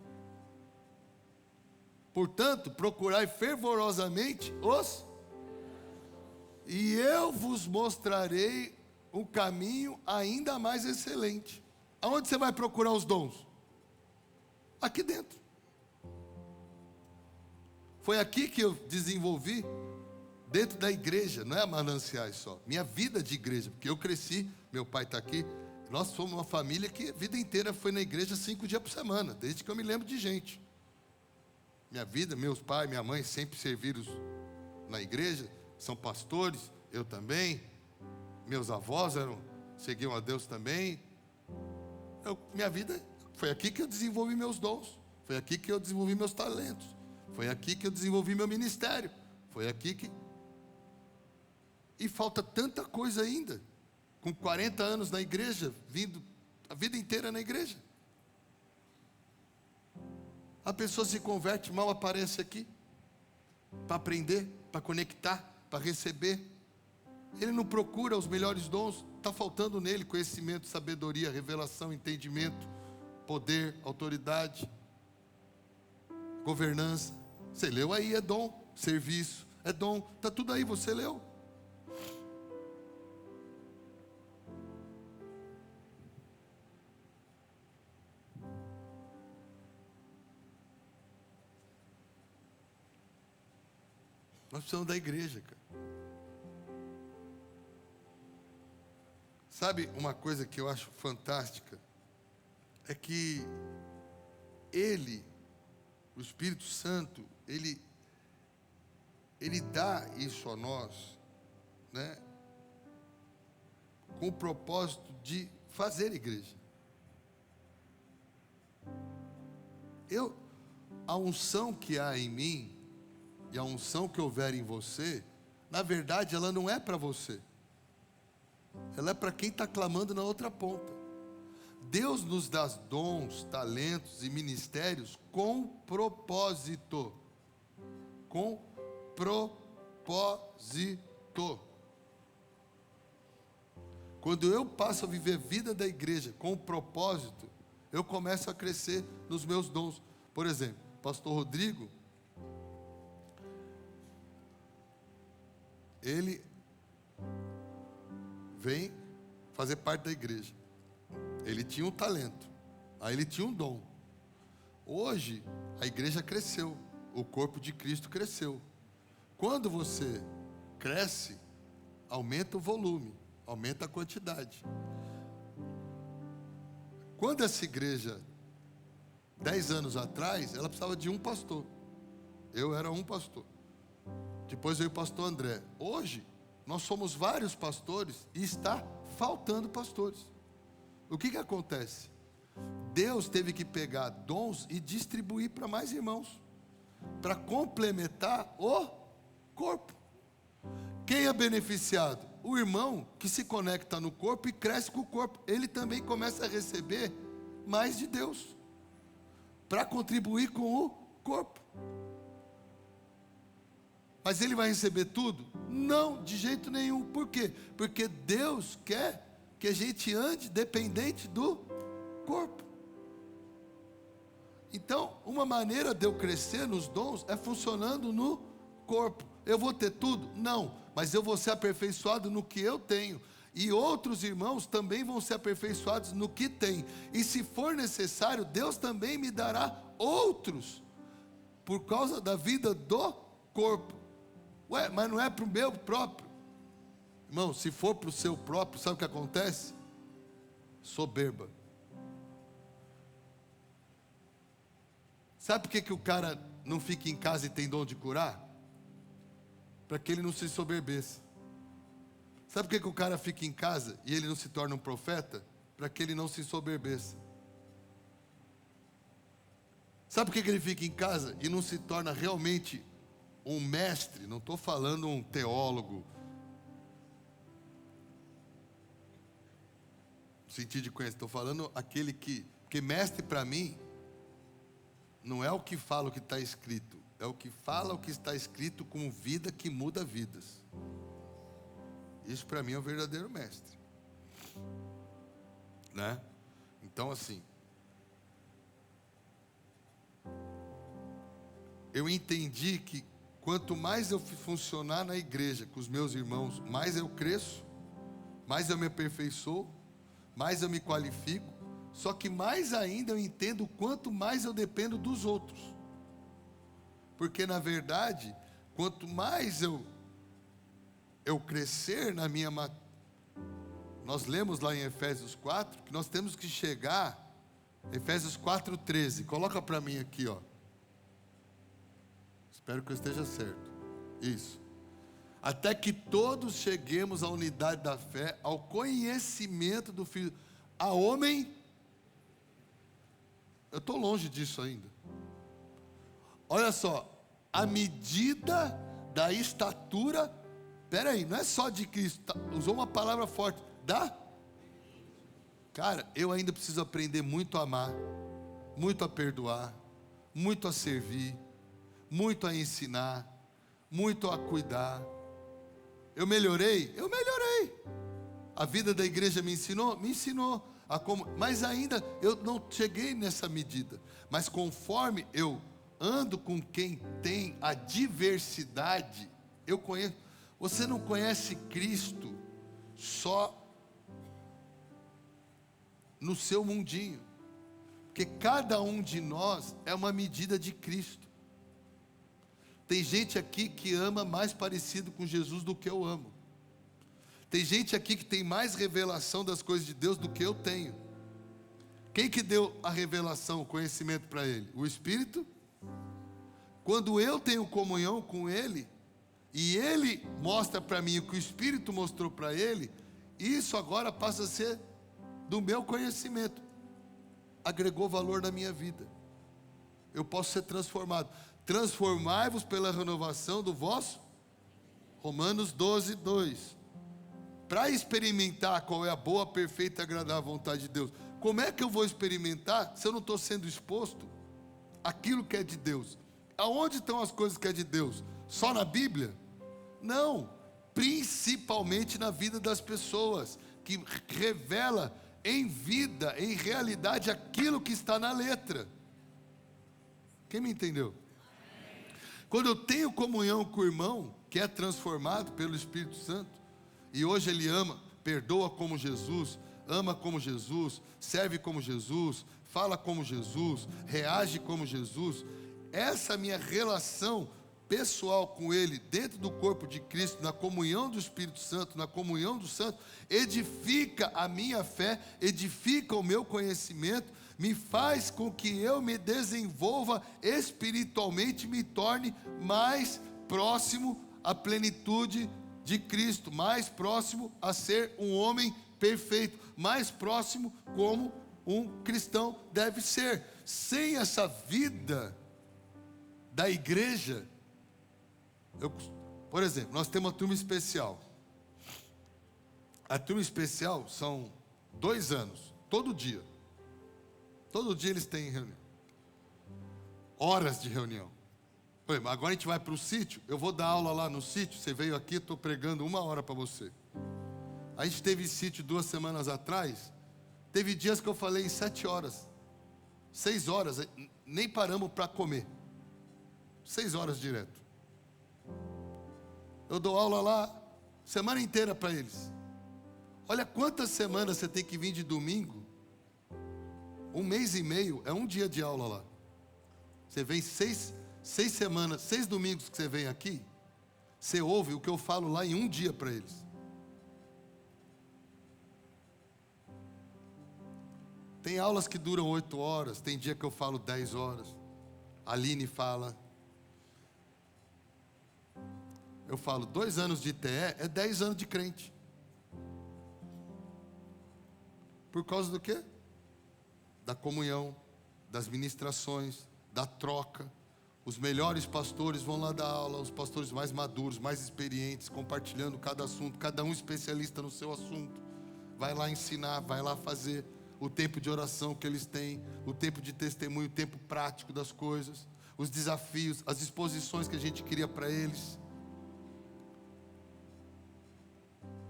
Portanto, procurai fervorosamente os... E eu vos mostrarei um caminho ainda mais excelente. Aonde você vai procurar os dons? Aqui dentro. Foi aqui que eu desenvolvi, dentro da igreja, não é Mananciais só, minha vida de igreja, porque eu cresci, meu pai está aqui, nós somos uma família que a vida inteira foi na igreja 5 dias por semana, desde que eu me lembro de gente. Minha vida, meus pais, minha mãe sempre serviram na igreja, são pastores, eu também, meus avós seguiam a Deus também. Minha vida, foi aqui que eu desenvolvi meus dons, foi aqui que eu desenvolvi meus talentos, foi aqui que eu desenvolvi meu ministério, foi aqui que... E falta tanta coisa ainda, com 40 anos na igreja, vindo a vida inteira na igreja. A pessoa se converte, mal aparece aqui, para aprender, para conectar, para receber. Ele não procura os melhores dons, está faltando nele conhecimento, sabedoria, revelação, entendimento, poder, autoridade, governança. Você leu aí, é dom. Serviço, é dom. Está tudo aí, você leu. Nós precisamos da igreja, cara. Sabe uma coisa que eu acho fantástica? É que Ele, o Espírito Santo, Ele dá isso a nós, né? Com o propósito de fazer igreja. A unção que há em mim, e a unção que houver em você, na verdade ela não é para você. Ela é para quem está clamando na outra ponta. Deus nos dá dons, talentos e ministérios com propósito. Com propósito. Quando eu passo a viver a vida da igreja com propósito, eu começo a crescer nos meus dons. Por exemplo, pastor Rodrigo, ele vem fazer parte da igreja. Ele tinha um talento, aí ele tinha um dom. Hoje a igreja cresceu, o corpo de Cristo cresceu. Quando você cresce, aumenta o volume, aumenta a quantidade. Quando essa igreja, 10 anos atrás, ela precisava de um pastor. Eu era um pastor. Depois veio o pastor André. Hoje, nós somos vários pastores e está faltando pastores. O que acontece? Deus teve que pegar dons e distribuir para mais irmãos, para complementar o corpo. Quem é beneficiado? O irmão que se conecta no corpo e cresce com o corpo. Ele também começa a receber mais de Deus, para contribuir com o corpo. Mas ele vai receber tudo? Não, de jeito nenhum. Por quê? Porque Deus quer que a gente ande dependente do corpo. Então, uma maneira de eu crescer nos dons é funcionando no corpo. Eu vou ter tudo? Não, mas eu vou ser aperfeiçoado no que eu tenho. E outros irmãos também vão ser aperfeiçoados no que tem. E se for necessário, Deus também me dará outros, por causa da vida do corpo. Ué, mas não é para o meu próprio? Irmão, se for para o seu próprio, sabe o que acontece? Soberba. Sabe por que o cara não fica em casa e tem dom de curar? Para que ele não se soberbeça. Sabe por que o cara fica em casa e ele não se torna um profeta? Para que ele não se soberbeça. Sabe por que ele fica em casa e não se torna realmente um mestre? Não estou falando um teólogo, no sentido de conhecer, estou falando aquele que... Porque mestre para mim, não é o que fala o que está escrito, é o que fala o que está escrito com vida que muda vidas. Isso para mim é o verdadeiro mestre, né? Então assim, eu entendi que quanto mais eu funcionar na igreja com os meus irmãos, mais eu cresço, mais eu me aperfeiçoo, mais eu me qualifico. Só que mais ainda eu entendo quanto mais eu dependo dos outros. Porque na verdade, quanto mais eu crescer na minha... Nós lemos lá em Efésios 4, que nós temos que chegar, Efésios 4:13, coloca para mim aqui, ó. Espero que eu esteja certo. Isso. Até que todos cheguemos à unidade da fé, ao conhecimento do Filho, a homem... Eu estou longe disso ainda. Olha só, a medida da estatura, peraí, não é só de Cristo, usou uma palavra forte, cara, eu ainda preciso aprender muito a amar, muito a perdoar, muito a servir, muito a ensinar, muito a cuidar. Eu melhorei? Eu melhorei. A vida da igreja me ensinou? Me ensinou. Mas ainda eu não cheguei nessa medida. Mas conforme eu ando com quem tem a diversidade, eu conheço. Você não conhece Cristo só no seu mundinho, porque cada um de nós é uma medida de Cristo. Tem gente aqui que ama mais parecido com Jesus do que eu amo. Tem gente aqui que tem mais revelação das coisas de Deus do que eu tenho. Quem que deu a revelação, o conhecimento para ele? O Espírito. Quando eu tenho comunhão com ele, e ele mostra para mim o que o Espírito mostrou para ele, isso agora passa a ser do meu conhecimento. Agregou valor na minha vida. Eu posso ser transformado. Transformai-vos pela renovação do vosso... Romanos 12:2. Para experimentar qual é a boa, perfeita e agradável vontade de Deus. Como é que eu vou experimentar se eu não estou sendo exposto àquilo que é de Deus? Aonde estão as coisas que é de Deus? Só na Bíblia? Não, principalmente na vida das pessoas, que revela em vida, em realidade, aquilo que está na letra. Quem me entendeu? Quando eu tenho comunhão com o irmão, que é transformado pelo Espírito Santo, e hoje ele ama, perdoa como Jesus, ama como Jesus, serve como Jesus, fala como Jesus, reage como Jesus. Essa minha relação pessoal com ele, dentro do corpo de Cristo, na comunhão do Espírito Santo, na comunhão do Santo, edifica a minha fé, edifica o meu conhecimento, me faz com que eu me desenvolva espiritualmente, me torne mais próximo à plenitude de Cristo, mais próximo a ser um homem perfeito, mais próximo como um cristão deve ser. Sem essa vida da igreja, por exemplo, nós temos uma turma especial. A turma especial são 2 anos, todo dia. Todo dia eles têm reunião. Horas de reunião. Por exemplo, agora a gente vai para o sítio, eu vou dar aula lá no sítio, você veio aqui, estou pregando 1 hora para você. A gente teve sítio 2 semanas atrás, teve dias que eu falei em 7 horas, 6 horas, nem paramos para comer. 6 horas direto. Eu dou aula lá, semana inteira para eles. Olha quantas semanas você tem que vir de domingo. 1 mês e meio é 1 dia de aula lá. Você vem 6 semanas, 6 domingos que você vem aqui, você ouve o que eu falo lá em 1 dia para eles. Tem aulas que duram 8 horas, tem dia que eu falo 10 horas. A Aline fala. Eu falo, 2 anos de ITE é 10 anos de crente. Por causa do quê? Da comunhão, das ministrações, da troca. Os melhores pastores vão lá dar aula, os pastores mais maduros, mais experientes, compartilhando cada assunto, cada um especialista no seu assunto. Vai lá ensinar, vai lá fazer o tempo de oração que eles têm, o tempo de testemunho, o tempo prático das coisas, os desafios, as exposições que a gente cria para eles.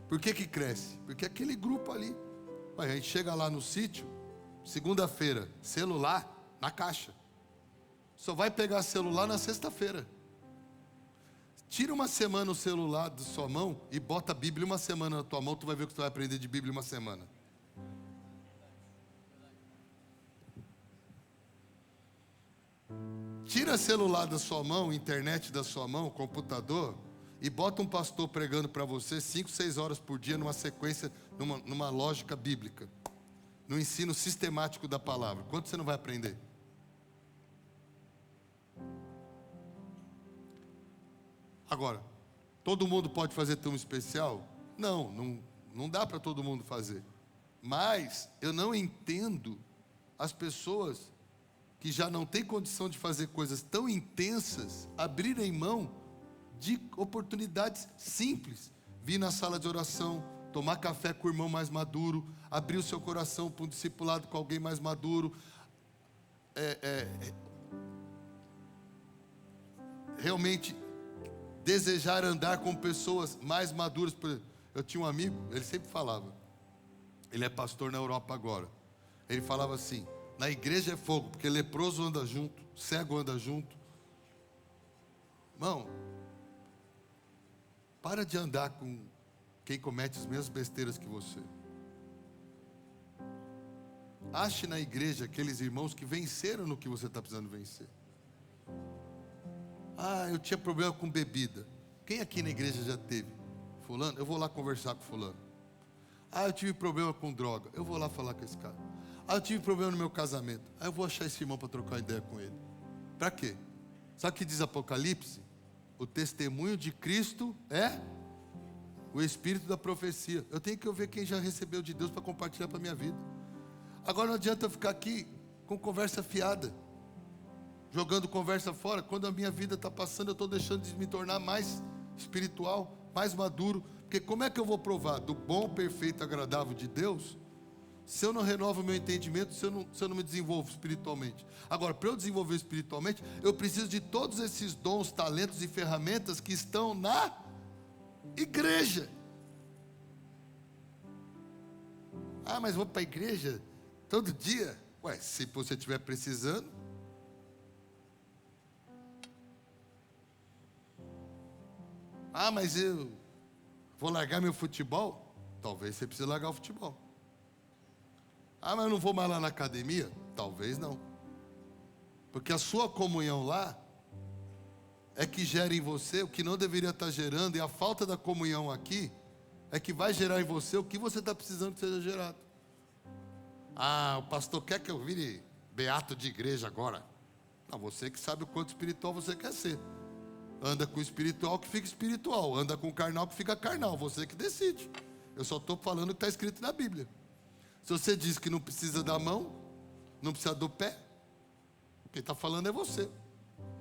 Por que cresce? Porque aquele grupo ali, a gente chega lá no sítio, segunda-feira, celular na caixa. Só vai pegar celular na sexta-feira. Tira 1 semana o celular da sua mão e bota a Bíblia 1 semana na tua mão, tu vai ver o que tu vai aprender de Bíblia em 1 semana. Tira o celular da sua mão, internet da sua mão, computador, e bota um pastor pregando para você 5, 6 horas por dia numa sequência, numa lógica bíblica, no ensino sistemático da palavra. Quanto você não vai aprender? Agora, todo mundo pode fazer turma especial? Não dá para todo mundo fazer. Mas eu não entendo as pessoas que já não têm condição de fazer coisas tão intensas, abrirem mão de oportunidades simples. Vir na sala de oração, tomar café com o irmão mais maduro, abrir o seu coração para um discipulado com alguém mais maduro. Realmente desejar andar com pessoas mais maduras. Eu tinha um amigo, ele sempre falava, ele é pastor na Europa agora. Ele falava assim: na igreja é fogo, porque leproso anda junto, cego anda junto. Irmão, para de andar com quem comete as mesmas besteiras que você. Ache na igreja aqueles irmãos que venceram no que você está precisando vencer. Eu tinha problema com bebida. Quem aqui na igreja já teve? Fulano? Eu vou lá conversar com fulano. Eu tive problema com droga. Eu vou lá falar com esse cara. Eu tive problema no meu casamento. Eu vou achar esse irmão para trocar ideia com ele. Para quê? Sabe o que diz Apocalipse? O testemunho de Cristo é o espírito da profecia. Eu tenho que ouvir quem já recebeu de Deus para compartilhar para a minha vida. Agora não adianta eu ficar aqui com conversa fiada, jogando conversa fora. Quando a minha vida está passando, eu estou deixando de me tornar mais espiritual, mais maduro. Porque como é que eu vou provar do bom, perfeito e agradável de Deus, se eu não renovo o meu entendimento, se eu não me desenvolvo espiritualmente? Agora, para eu desenvolver espiritualmente, eu preciso de todos esses dons, talentos e ferramentas que estão na igreja. Mas vou para a igreja todo dia? Se você estiver precisando. Mas eu vou largar meu futebol? Talvez você precise largar o futebol. Mas eu não vou mais lá na academia? Talvez não. Porque a sua comunhão lá é que gera em você o que não deveria estar gerando, e a falta da comunhão aqui é que vai gerar em você o que você está precisando que seja gerado. O pastor quer que eu vire beato de igreja agora? Não, você que sabe o quanto espiritual você quer ser. Anda com o espiritual que fica espiritual, anda com o carnal que fica carnal, você que decide. Eu só estou falando o que está escrito na Bíblia. Se você diz que não precisa da mão, não precisa do pé, quem está falando é você.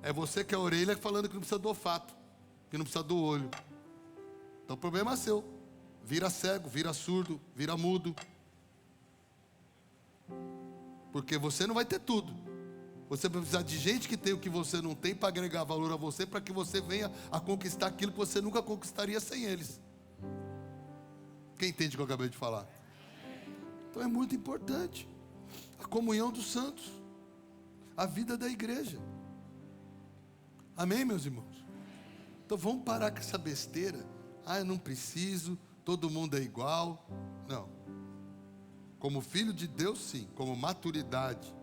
É você que é a orelha falando que não precisa do olfato, que não precisa do olho. Então o problema é seu. Vira cego, vira surdo, vira mudo. Porque você não vai ter tudo. Você vai precisar de gente que tem o que você não tem para agregar valor a você, para que você venha a conquistar aquilo que você nunca conquistaria sem eles. Quem entende o que eu acabei de falar? Então é muito importante a comunhão dos santos, a vida da igreja. Amém, meus irmãos? Então vamos parar com essa besteira. Eu não preciso, todo mundo é igual. Não. Como filho de Deus, sim. Como maturidade,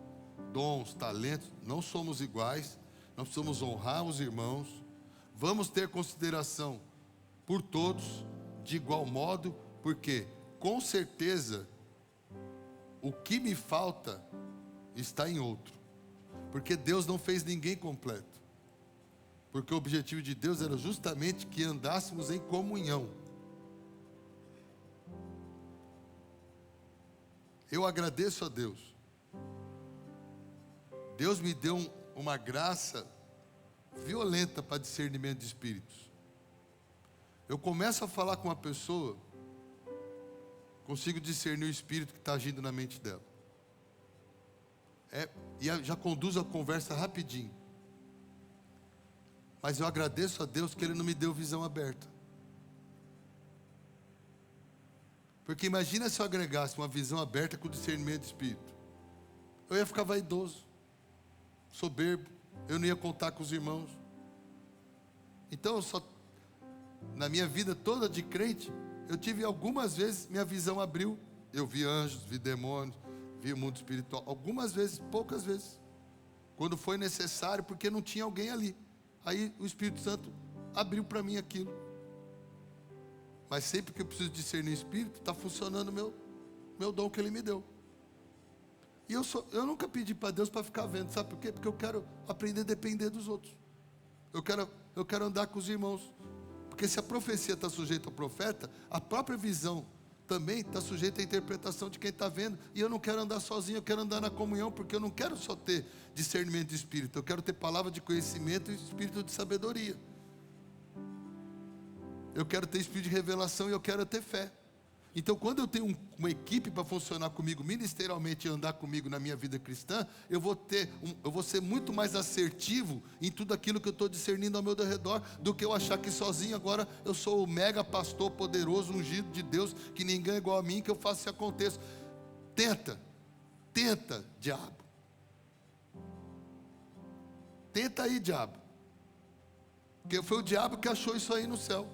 dons, talentos, não somos iguais. Nós precisamos honrar os irmãos. Vamos ter consideração por todos, de igual modo, porque com certeza o que me falta está em outro. Porque Deus não fez ninguém completo. Porque o objetivo de Deus era justamente que andássemos em comunhão. Eu agradeço a Deus. Deus me deu uma graça violenta para discernimento de espíritos. Eu começo a falar com uma pessoa, consigo discernir o espírito que está agindo na mente dela. E já conduzo a conversa rapidinho. Mas eu agradeço a Deus que Ele não me deu visão aberta. Porque imagina se eu agregasse uma visão aberta com discernimento de espírito. Eu ia ficar vaidoso, soberbo, eu não ia contar com os irmãos. Então na minha vida toda de crente, eu tive algumas vezes, minha visão abriu. Eu vi anjos, vi demônios, vi o mundo espiritual. Algumas vezes, poucas vezes. Quando foi necessário, porque não tinha alguém ali. Aí o Espírito Santo abriu para mim aquilo. Mas sempre que eu preciso discernir o Espírito, está funcionando meu dom que Ele me deu. E eu nunca pedi para Deus para ficar vendo, sabe por quê? Porque eu quero aprender a depender dos outros. Eu quero andar com os irmãos. Porque se a profecia está sujeita ao profeta, a própria visão também está sujeita à interpretação de quem está vendo. E eu não quero andar sozinho, eu quero andar na comunhão, porque eu não quero só ter discernimento de espírito, eu quero ter palavra de conhecimento e espírito de sabedoria. Eu quero ter espírito de revelação e eu quero ter fé. Então quando eu tenho uma equipe para funcionar comigo ministerialmente e andar comigo na minha vida cristã, eu vou ser muito mais assertivo em tudo aquilo que eu estou discernindo ao meu redor, do que eu achar que sozinho agora eu sou o mega pastor poderoso, ungido de Deus, que ninguém é igual a mim, que eu faço isso aconteça. Tenta, diabo. Tenta aí, diabo. Porque foi o diabo que achou isso aí no céu.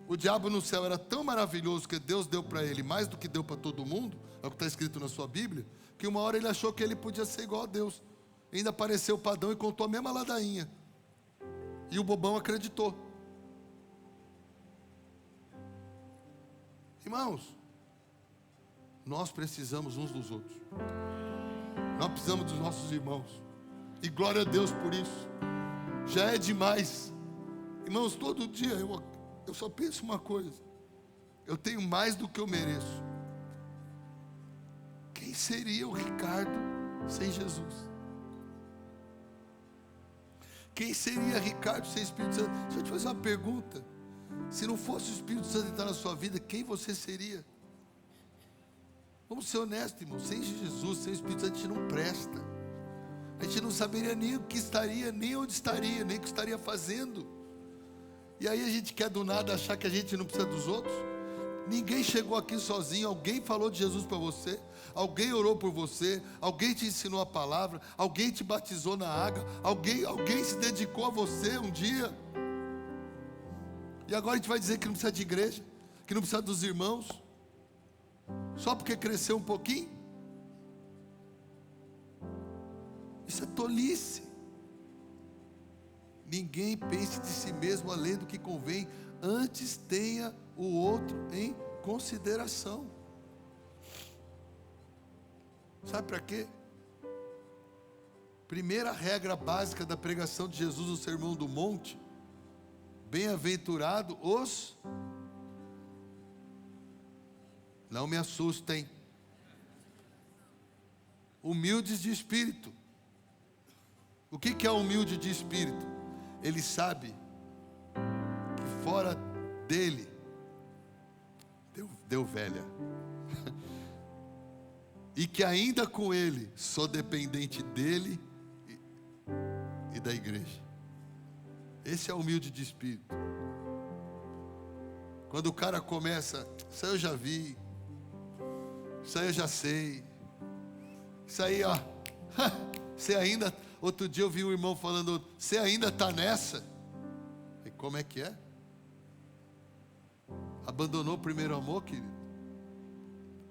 O diabo no céu era tão maravilhoso que Deus deu para ele mais do que deu para todo mundo, é o que está escrito na sua Bíblia, que uma hora ele achou que ele podia ser igual a Deus. Ainda apareceu o padrão e contou a mesma ladainha. E o bobão acreditou. Irmãos, nós precisamos uns dos outros. Nós precisamos dos nossos irmãos. E glória a Deus por isso. Já é demais. Irmãos, todo dia eu só penso uma coisa: eu tenho mais do que eu mereço. Quem seria o Ricardo sem Jesus? Quem seria Ricardo sem Espírito Santo? Deixa eu te fazer uma pergunta. Se não fosse o Espírito Santo entrar na sua vida, quem você seria? Vamos ser honestos, irmão. Sem Jesus, sem o Espírito Santo, a gente não presta. A gente não saberia nem o que estaria, nem onde estaria, nem o que estaria fazendo. E aí a gente quer do nada achar que a gente não precisa dos outros. Ninguém chegou aqui sozinho. Alguém falou de Jesus para você, alguém orou por você, alguém te ensinou a palavra, alguém te batizou na água, alguém se dedicou a você um dia. E agora a gente vai dizer que não precisa de igreja, que não precisa dos irmãos, só porque cresceu um pouquinho? Isso é tolice. Ninguém pense de si mesmo além do que convém, antes tenha o outro em consideração. Sabe para quê? Primeira regra básica da pregação de Jesus no Sermão do Monte: bem-aventurado os Não me assustem. Humildes de espírito. O que é humilde de espírito? Ele sabe que fora dele deu velha. E que ainda com ele sou dependente dele e da igreja. Esse é humilde de espírito. Quando o cara começa, isso aí eu já vi, isso aí eu já sei, isso aí ó, você ainda, outro dia eu vi um irmão falando, você ainda está nessa? E como é que é? Abandonou o primeiro amor, querido?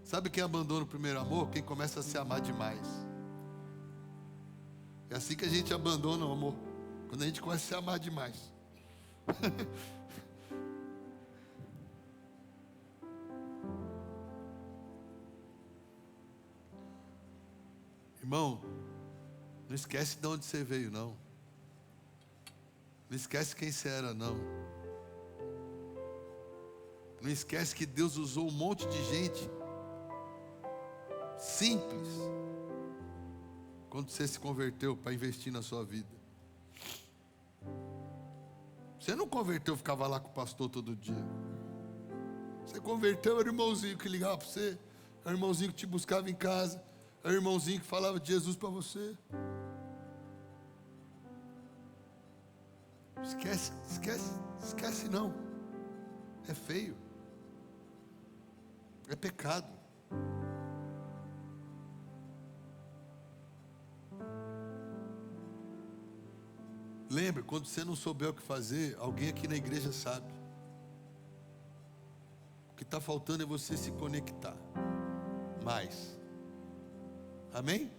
Sabe quem abandona o primeiro amor? Quem começa a se amar demais. É assim que a gente abandona o amor, quando a gente começa a se amar demais. Irmão, não esquece de onde você veio, não. Não esquece quem você era, não. Não esquece que Deus usou um monte de gente simples quando você se converteu para investir na sua vida. Você não converteu, ficava lá com o pastor todo dia. Você converteu, era o irmãozinho que ligava para você, era o irmãozinho que te buscava em casa, era o irmãozinho que falava de Jesus para você. Esquece não. É feio. É pecado. Lembre, quando você não souber o que fazer, alguém aqui na igreja sabe. O que está faltando é você se conectar mais. Amém?